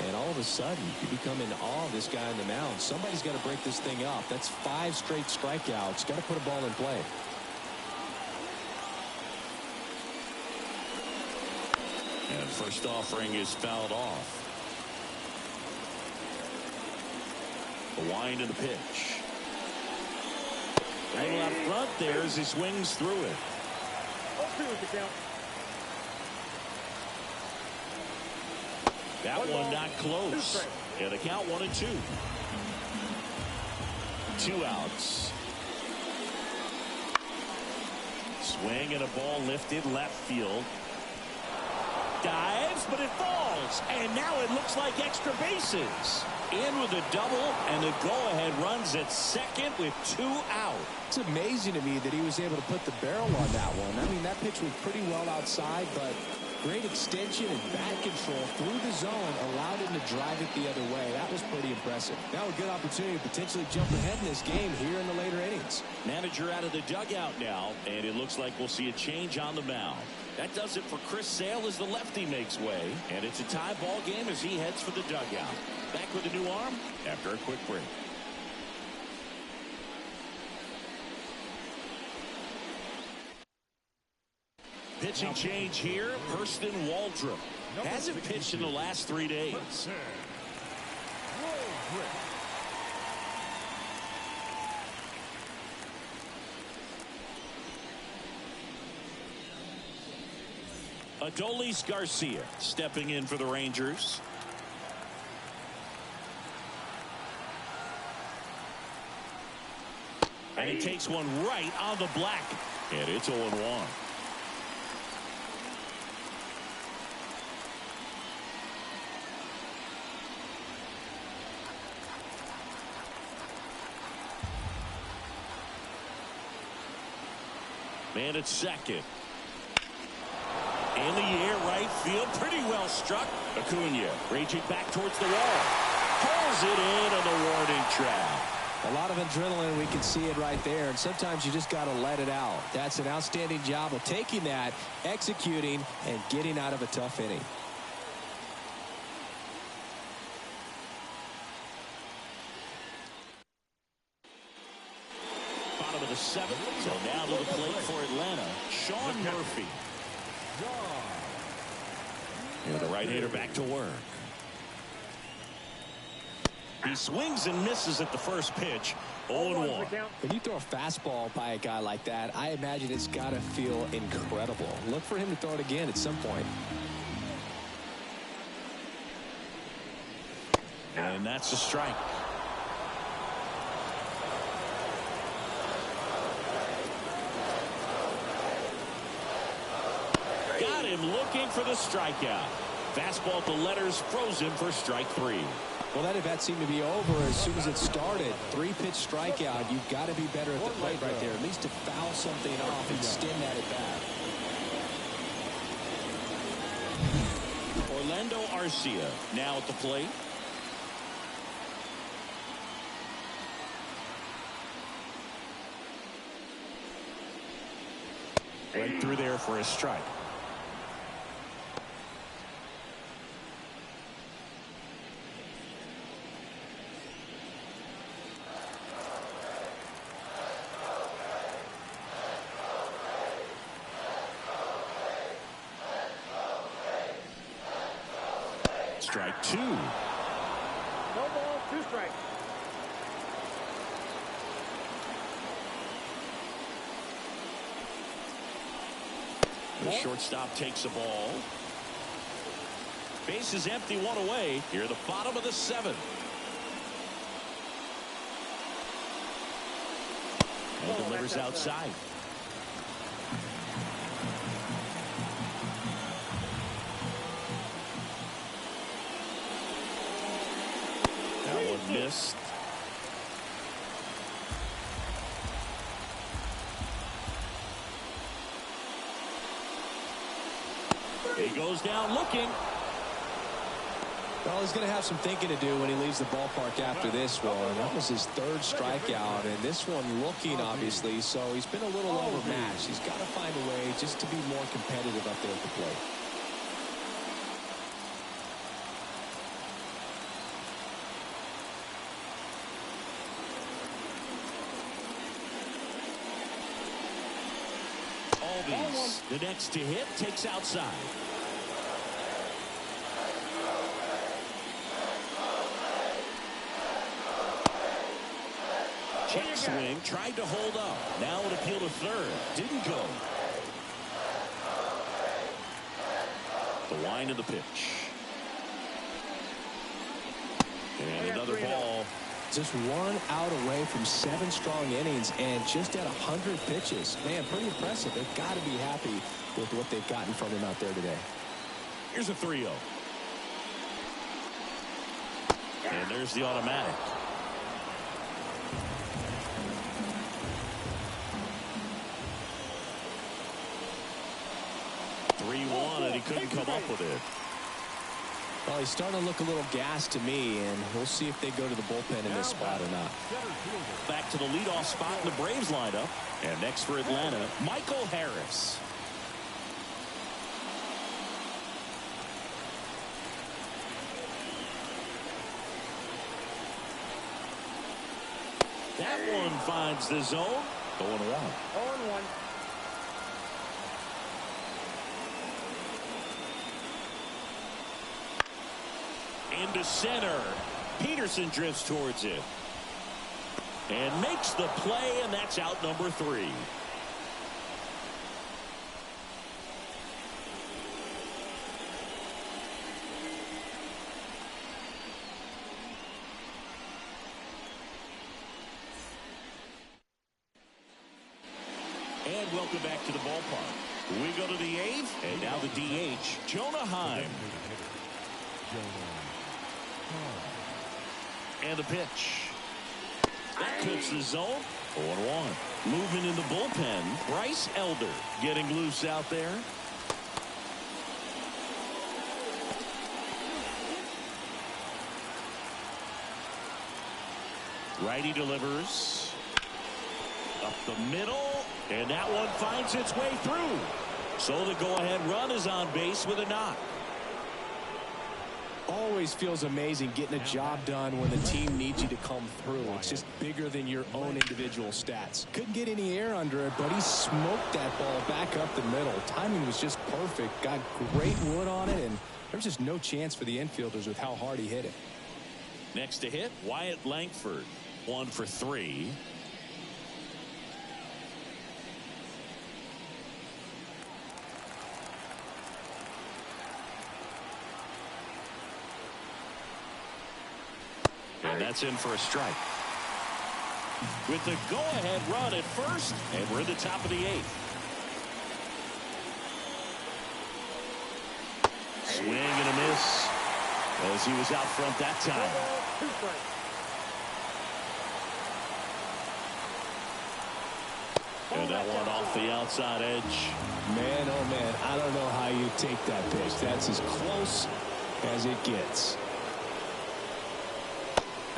And all of a sudden, you become in awe of this guy on the mound. Somebody's got to break this thing up. That's 5 straight strikeouts. Got to put a ball in play. And first offering is fouled off. The wind and the pitch. A little out front there as he swings through it. 0-2 is the count. That one not close. And the count 1-2. 2 outs. Swing and a ball lifted left field. Dives, but it falls. And now it looks like extra bases. In with a double, and the go-ahead runs at second with 2 out. It's amazing to me that he was able to put the barrel on that one. I mean, that pitch was pretty well outside, but great extension and bat control through the zone allowed him to drive it the other way. That was pretty impressive. Now a good opportunity to potentially jump ahead in this game here in the later innings. Manager out of the dugout now, and it looks like we'll see a change on the mound. That does it for Chris Sale as the lefty makes way, and it's a tie ball game as he heads for the dugout. Back with a new arm after a quick break. Pitching change here. Hurston Waldrop hasn't pitched in the last 3 days. Adolis Garcia stepping in for the Rangers. And he takes one right on the black. And it's 0-1. Man at second. In the air, right field. Pretty well struck. Acuna raging back towards the wall. Pulls it in on the warning track. A lot of adrenaline. We can see it right there. And sometimes you just got to let it out. That's an outstanding job of taking that, executing, and getting out of a tough inning. Bottom of the seventh. So now to the plate for Atlanta, Sean Murphy. And the right-hander back to work. He swings and misses at the first pitch. 0-1. When you throw a fastball by a guy like that, I imagine it's got to feel incredible. Look for him to throw it again at some point. And that's a strike. Got him looking for the strikeout. Fastball at the letters, frozen for strike 3. Well, that at-bat seemed to be over as soon as it started. 3-pitch strikeout. You've got to be better at the plate right there. At least to foul something off and extend that at-bat. Orlando Arcia now at the plate. Right through there for a strike. Strike 2. No ball, 2 strikes. The shortstop takes a ball. Base is empty, 1 away. Here at the bottom of the 7th. And delivers outside. That one missed. He goes down looking. Well, he's going to have some thinking to do when he leaves the ballpark after this one. That was his 3rd strikeout, and this one looking, obviously, so he's been a little overmatched. He's got to find a way just to be more competitive up there at the plate. Albies, the next to hit, takes outside. Check swing, tried to hold up. Now an appeal to third. Didn't go. The wind of the pitch. And another ball. Just 1 out away from 7 strong innings and just at 100 pitches. Man, pretty impressive. They've got to be happy with what they've gotten from him out there today. Here's a 3-0. And there's the automatic. And he couldn't come up with it. Well, he's starting to look a little gassed to me, and we'll see if they go to the bullpen in this spot or not. Back to the leadoff spot in the Braves lineup. And next for Atlanta, Michael Harris. That one finds the zone. 0-1. 0-1. Into center. Peterson drifts towards it. And makes the play, and that's out number 3. welcome back to the ballpark. We go to the 8th, and now the DH, Jonah Heim. And the pitch. That clips the zone. 0-1. Moving in the bullpen, Bryce Elder getting loose out there. Righty delivers. Up the middle, and that one finds its way through. So the go-ahead run is on base with a knock. Always feels amazing getting a job done when the team needs you to come through. It's just bigger than your own individual stats. Couldn't get any air under it, but he smoked that ball back up the middle. Timing was just perfect. Got great wood on it, and there was just no chance for the infielders with how hard he hit it. Next to hit, Wyatt Langford. 1 for 3. And that's in for a strike. With the go-ahead run at first, and we're in the top of the 8th. Swing and a miss as he was out front that time. And that one off the outside edge. Man, oh man, I don't know how you take that pitch. That's as close as it gets.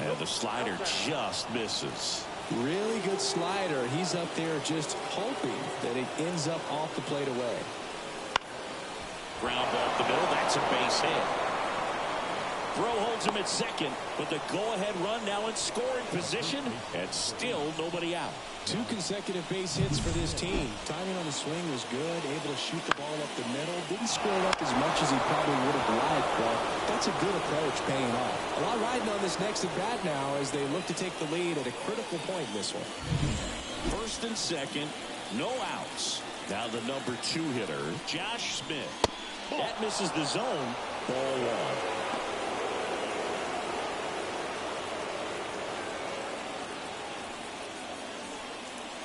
And the slider just misses. Really good slider. He's up there just hoping that it ends up off the plate away. Ground ball up the middle. That's a base hit. Throw holds him at second, but the go-ahead run now in scoring position, and still nobody out. 2 consecutive base hits for this team. Timing on the swing was good, able to shoot the ball up the middle. Didn't score it up as much as he probably would have liked, but that's a good approach paying off. A lot riding on this next at bat now as they look to take the lead at a critical point in this one. First and second, no outs. Now the number 2 hitter, Josh Smith. That misses the zone. Ball 1.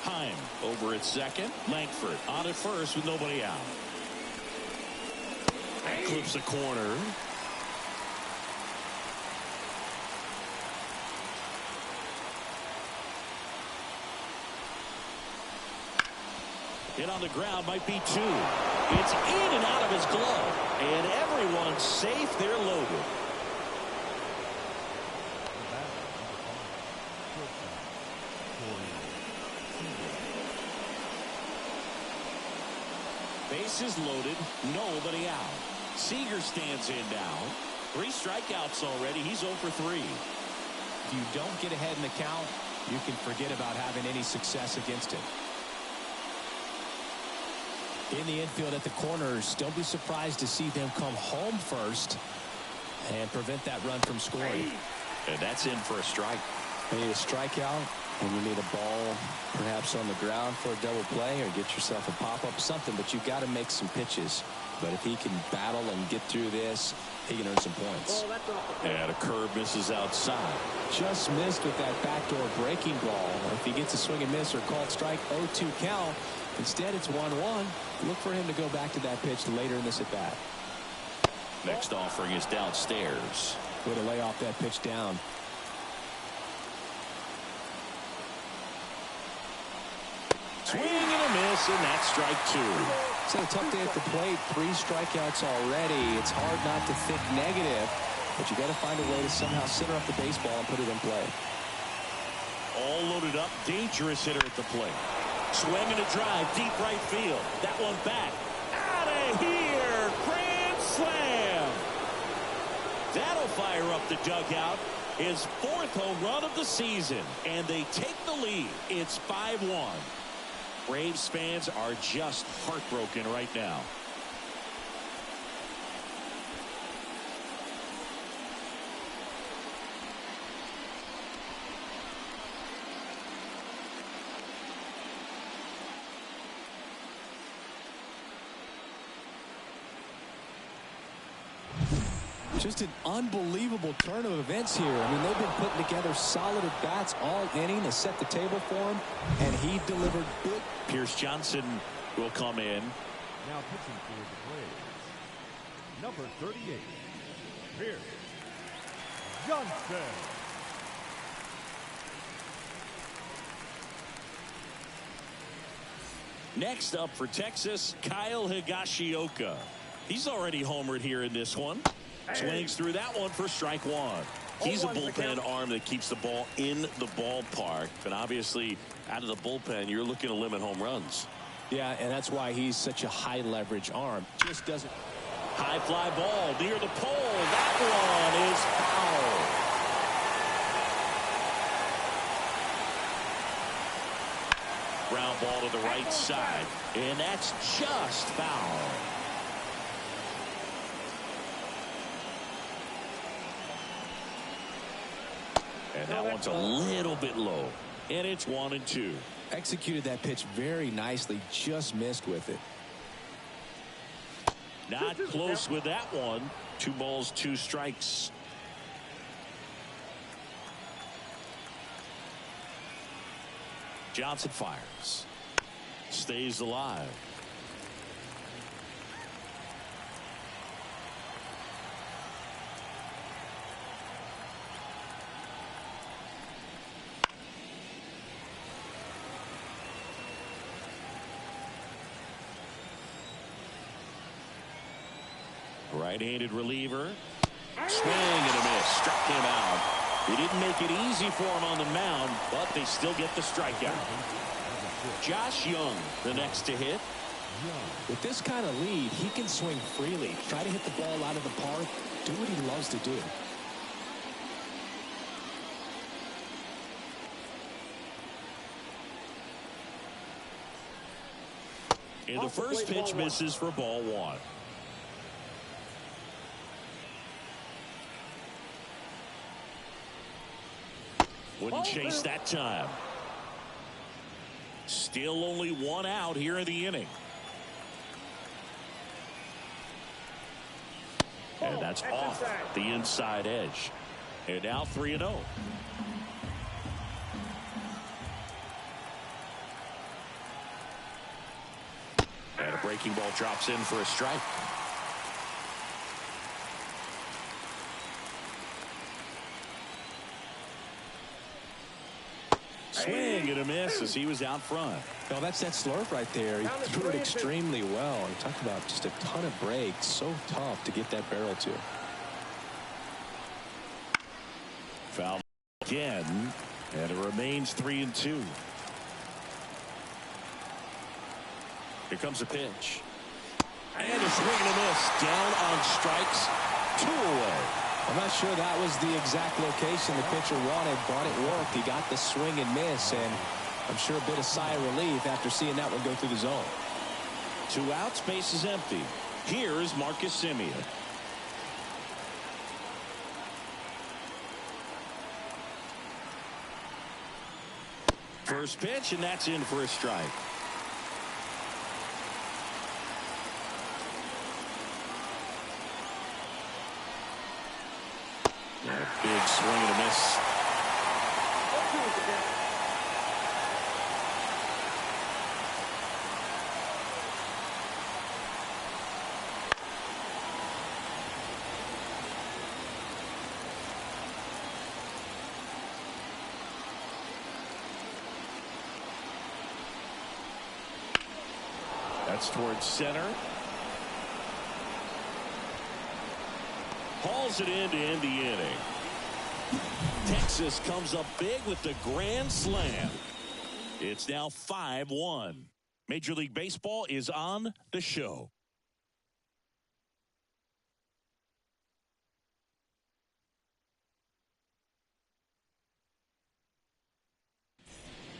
Heim over at second. Langford on at first with nobody out. That clips the corner. Hit on the ground might be 2. It's in and out of his glove. And everyone's safe. They're loaded. Bases loaded, nobody out. Seager stands in now. 3 strikeouts already. He's 0 for 3. If you don't get ahead in the count, you can forget about having any success against it. In the infield at the corners, don't be surprised to see them come home first and prevent that run from scoring. And that's in for a strike. You need a strikeout, and you need a ball perhaps on the ground for a double play, or get yourself a pop-up, something, but you've got to make some pitches. But if he can battle and get through this, he can earn some points. And a curve misses outside. Just missed with that backdoor breaking ball. If he gets a swing and miss or called strike, 0-2 count. Instead, it's 1-1. Look for him to go back to that pitch later in this at-bat. Next offering is downstairs. Way to lay off that pitch down. Swing and a miss, and that's strike 2. It's a tough day at the plate. 3 strikeouts already. It's hard not to think negative, but you got to find a way to somehow center up the baseball and put it in play. All loaded up, dangerous hitter at the plate. Swing and a drive, deep right field. That one back. Out of here! Grand slam! That'll fire up the dugout. His 4th home run of the season. And they take the lead. It's 5-1. Braves fans are just heartbroken right now. Just an unbelievable turn of events here. I mean, they've been putting together solid at-bats all inning to set the table for him, and he delivered big. Pierce Johnson will come in. Now pitching for the Braves, number 38, Pierce Johnson. Next up for Texas, Kyle Higashioka. He's already homered here in this one. Swings through that one for strike one. He's a bullpen arm that keeps the ball in the ballpark. But obviously, out of the bullpen, you're looking to limit home runs. Yeah, and that's why he's such a high leverage arm. Just doesn't. High fly ball near the pole. That one is foul. Ground ball to the right side. And that's just foul. And that one's a little bit low. And it's 1-2. Executed that pitch very nicely, just missed with it. Not close with that one. 2 balls, 2 strikes. Johnson fires. Stays alive. Right-handed reliever. Swing and a miss. Struck him out. They didn't make it easy for him on the mound, but they still get the strikeout. Josh Young, the next to hit. With this kind of lead, he can swing freely. Try to hit the ball out of the park. Do what he loves to do. And the first pitch misses for ball 1. Wouldn't chase that time. Still only 1 out here in the inning. And that's off the inside edge. And now 3-0. And a breaking ball drops in for a strike. Swing and a miss as he was out front. Well, that's that slurve right there. He threw it extremely well. And talked about just a ton of breaks. So tough to get that barrel to. Foul again, and it remains 3-2. Here comes a pitch. And a swing and a miss. Down on strikes. 2 away. I'm not sure that was the exact location the pitcher wanted, but it worked. He got the swing and miss, and I'm sure a bit of sigh of relief after seeing that one go through the zone. 2 outs, base is empty. Here is Marcus Semien. First pitch, and that's in for a strike. And a big swing and a miss. That's towards center. Hauls it in to end the inning. Texas comes up big with the grand slam. It's now 5-1. Major League Baseball is on the show.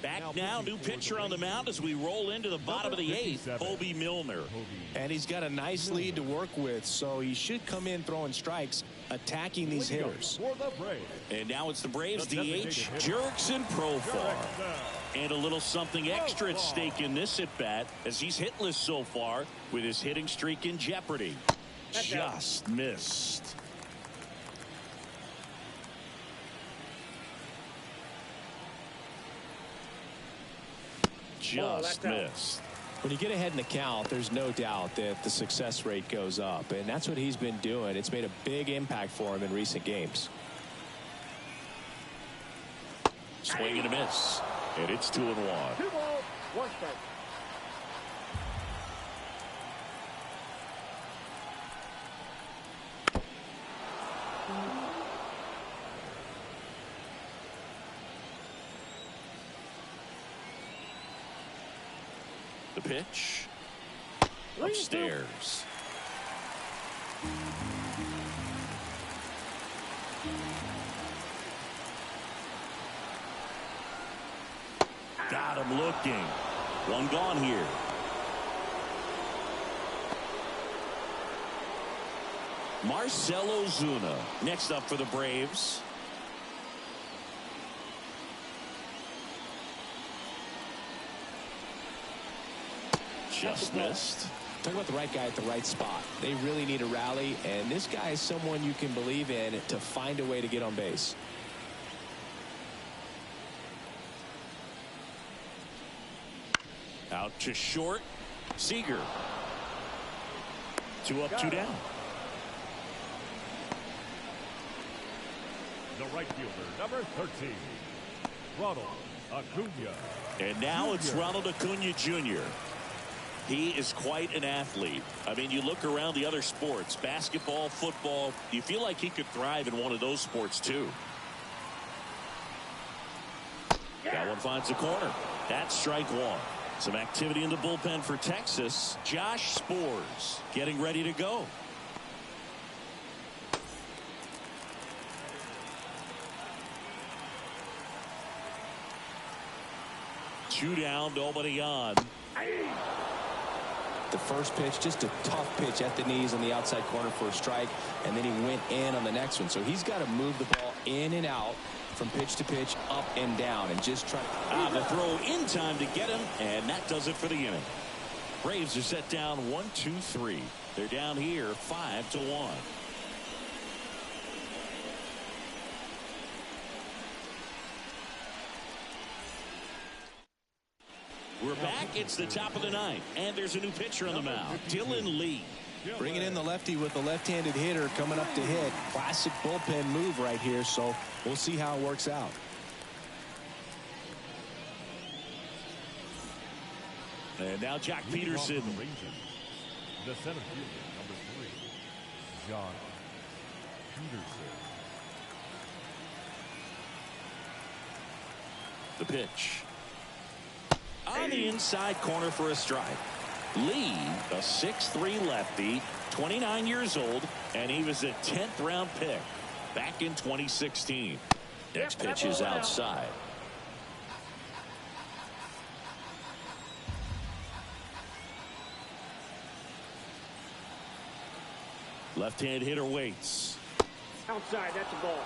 Back now, new pitcher on the mound as we roll into the bottom of the 8th, Bobby Milner. And he's got a nice lead to work with, so he should come in throwing strikes, attacking these hitters. And now it's the Braves DH, Jurickson Profar. And a little something extra at stake in this at-bat as he's hitless so far with his hitting streak in jeopardy. Just missed. Just missed. When you get ahead in the count, there's no doubt that the success rate goes up, and that's what he's been doing. It's made a big impact for him in recent games. Swing and a miss, and it's 2-1. 2 balls, 1 strike. The pitch upstairs. Got him looking. One gone here. Marcell Ozuna next up for the Braves. Just missed. Talk about the right guy at the right spot. They really need a rally, and this guy is someone you can believe in to find a way to get on base. Out to short. Seager. 2 up, 2 down. The right fielder, number 13, Ronald Acuna. And now it's Ronald Acuna Jr. He is quite an athlete. I mean, you look around the other sports, basketball, football, you feel like he could thrive in one of those sports too. That one finds the corner. That's strike 1. Some activity in the bullpen for Texas. Josh Sborz getting ready to go. Two down, nobody on. The first pitch, just a tough pitch at the knees on the outside corner for a strike, and then he went in on the next one. So he's got to move the ball in and out from pitch to pitch, up and down, and just try. The throw in time to get him, and that does it for the inning. Braves are set down 1-2-3. They're down here 5-1. We're back. It's the top of the ninth, and there's a new pitcher on the mound, Dylan Lee. Bringing in the lefty with the left-handed hitter coming up to hit. Classic bullpen move right here, so we'll see how it works out. And now Jack Peterson. The center fielder, number 3, John Peterson. The pitch. On the inside corner for a strike. Lee, a 6'3" lefty, 29 years old, and he was a 10th round pick back in 2016. Next pitch is outside. Left-hand hitter waits. Outside, that's a ball.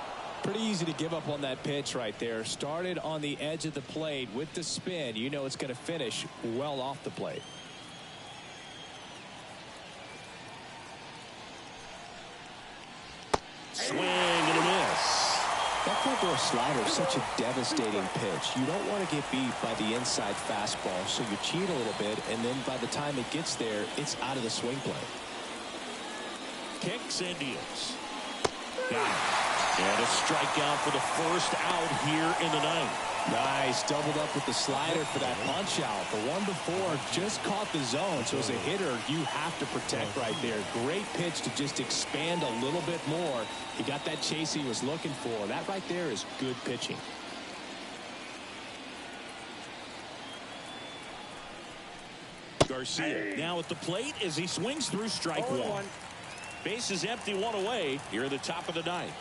Pretty easy to give up on that pitch right there. Started on the edge of the plate with the spin. You know it's going to finish well off the plate. Swing and a miss. That front door slider is such a devastating pitch. You don't want to get beat by the inside fastball, so you cheat a little bit, and then by the time it gets there, it's out of the swing play. Kicks and deals. Got it. And a strikeout for the first out here in the ninth. Nice. Doubled up with the slider for that punch out. The one before just caught the zone. So as a hitter, you have to protect right there. Great pitch to just expand a little bit more. He got that chase he was looking for. That right there is good pitching. Garcia now at the plate as he swings through strike 1. Base is empty, 1 away here at the top of the ninth.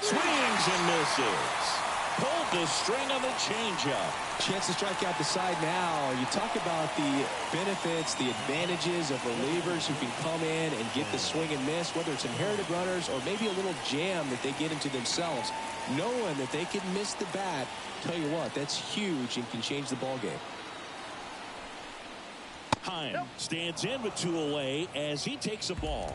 Swings and misses. Pulled the string on the changeup. Chance to strike out the side now. You talk about the benefits, the advantages of relievers who can come in and get the swing and miss, whether it's inherited runners or maybe a little jam that they get into themselves. Knowing that they can miss the bat, tell you what, that's huge and can change the ball game. Heim stands in with 2 away as he takes a ball.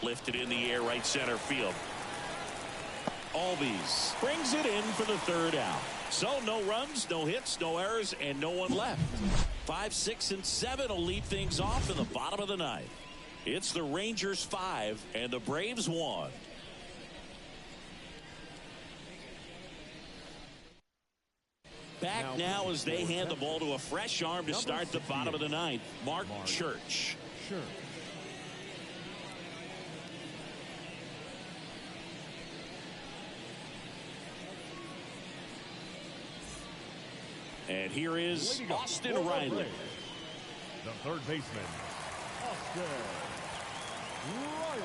Lifted in the air, right center field. Albies brings it in for the 3rd out. So no runs, no hits, no errors, and no one left. 5, 6, and 7 will lead things off in the bottom of the 9th. It's the Rangers 5 and the Braves 1. Back now as they hand the ball to a fresh arm to start the bottom of the 9th. Mark Church. And here is Austin Riley. The 3rd baseman, Austin Riley.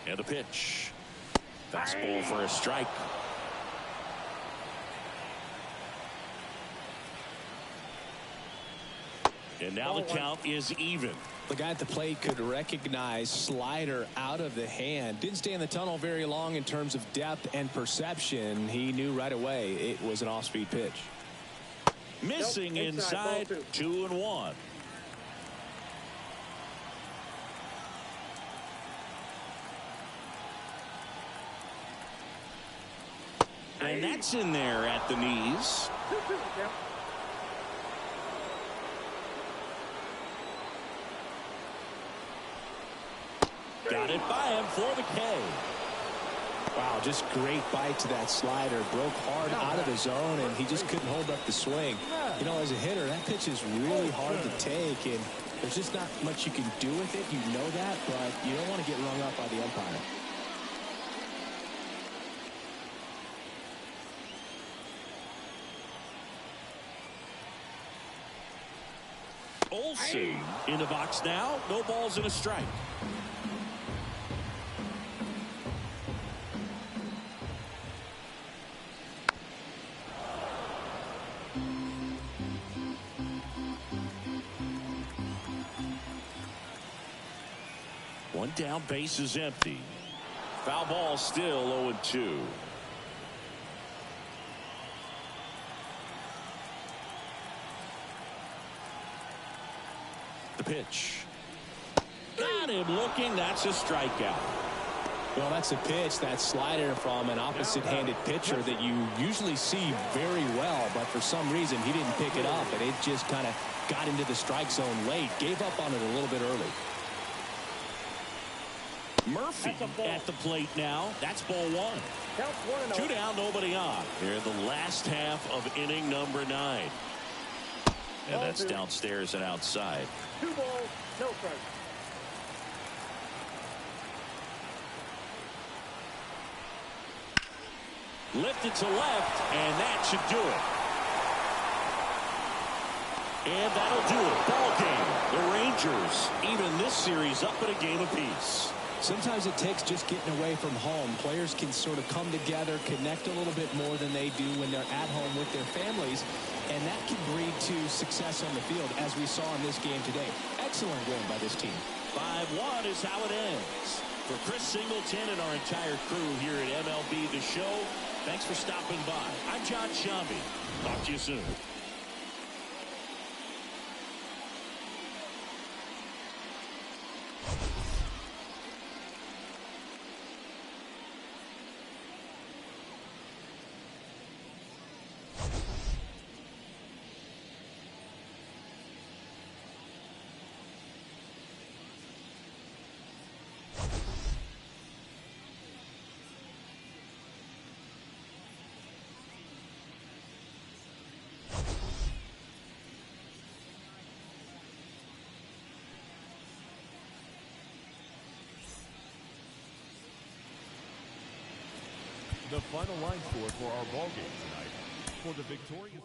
And the pitch. Fastball for a strike. And now the count is even. The guy at the plate could recognize slider out of the hand. Didn't stay in the tunnel very long in terms of depth and perception. He knew right away it was an off-speed pitch. Missing inside, 2-1. And that's in there at the knees. Got it by him for the K. Wow, just great bite to that slider. Broke hard out of the zone, and he just couldn't hold up the swing. You know, as a hitter, that pitch is really hard to take, and there's just not much you can do with it. You know that, but you don't want to get rung up by the umpire. Olsen in the box now. No balls and a strike. One down, base is empty. Foul ball, still 0-2. The pitch. Got him looking. That's a strikeout. Well, that's a pitch, that slider from an opposite-handed pitcher that you usually see very well, but for some reason he didn't pick it up, and it just kind of got into the strike zone late. Gave up on it a little bit early. Murphy at the plate now. That's ball 1. 2 down, nobody on. Here in the last half of inning number 9. And that's downstairs and outside. 2 balls, no strikes. Lifted to left, and that should do it. And that'll do it. Ball game. The Rangers even this series up at a game apiece. Sometimes it takes just getting away from home. Players can sort of come together, connect a little bit more than they do when they're at home with their families, and that can breed to success on the field, as we saw in this game today. Excellent win by this team. 5-1 is how it ends. For Chris Singleton and our entire crew here at MLB The Show, thanks for stopping by. I'm John Shambi. Talk to you soon. The final line score for our ball game tonight. For the victorious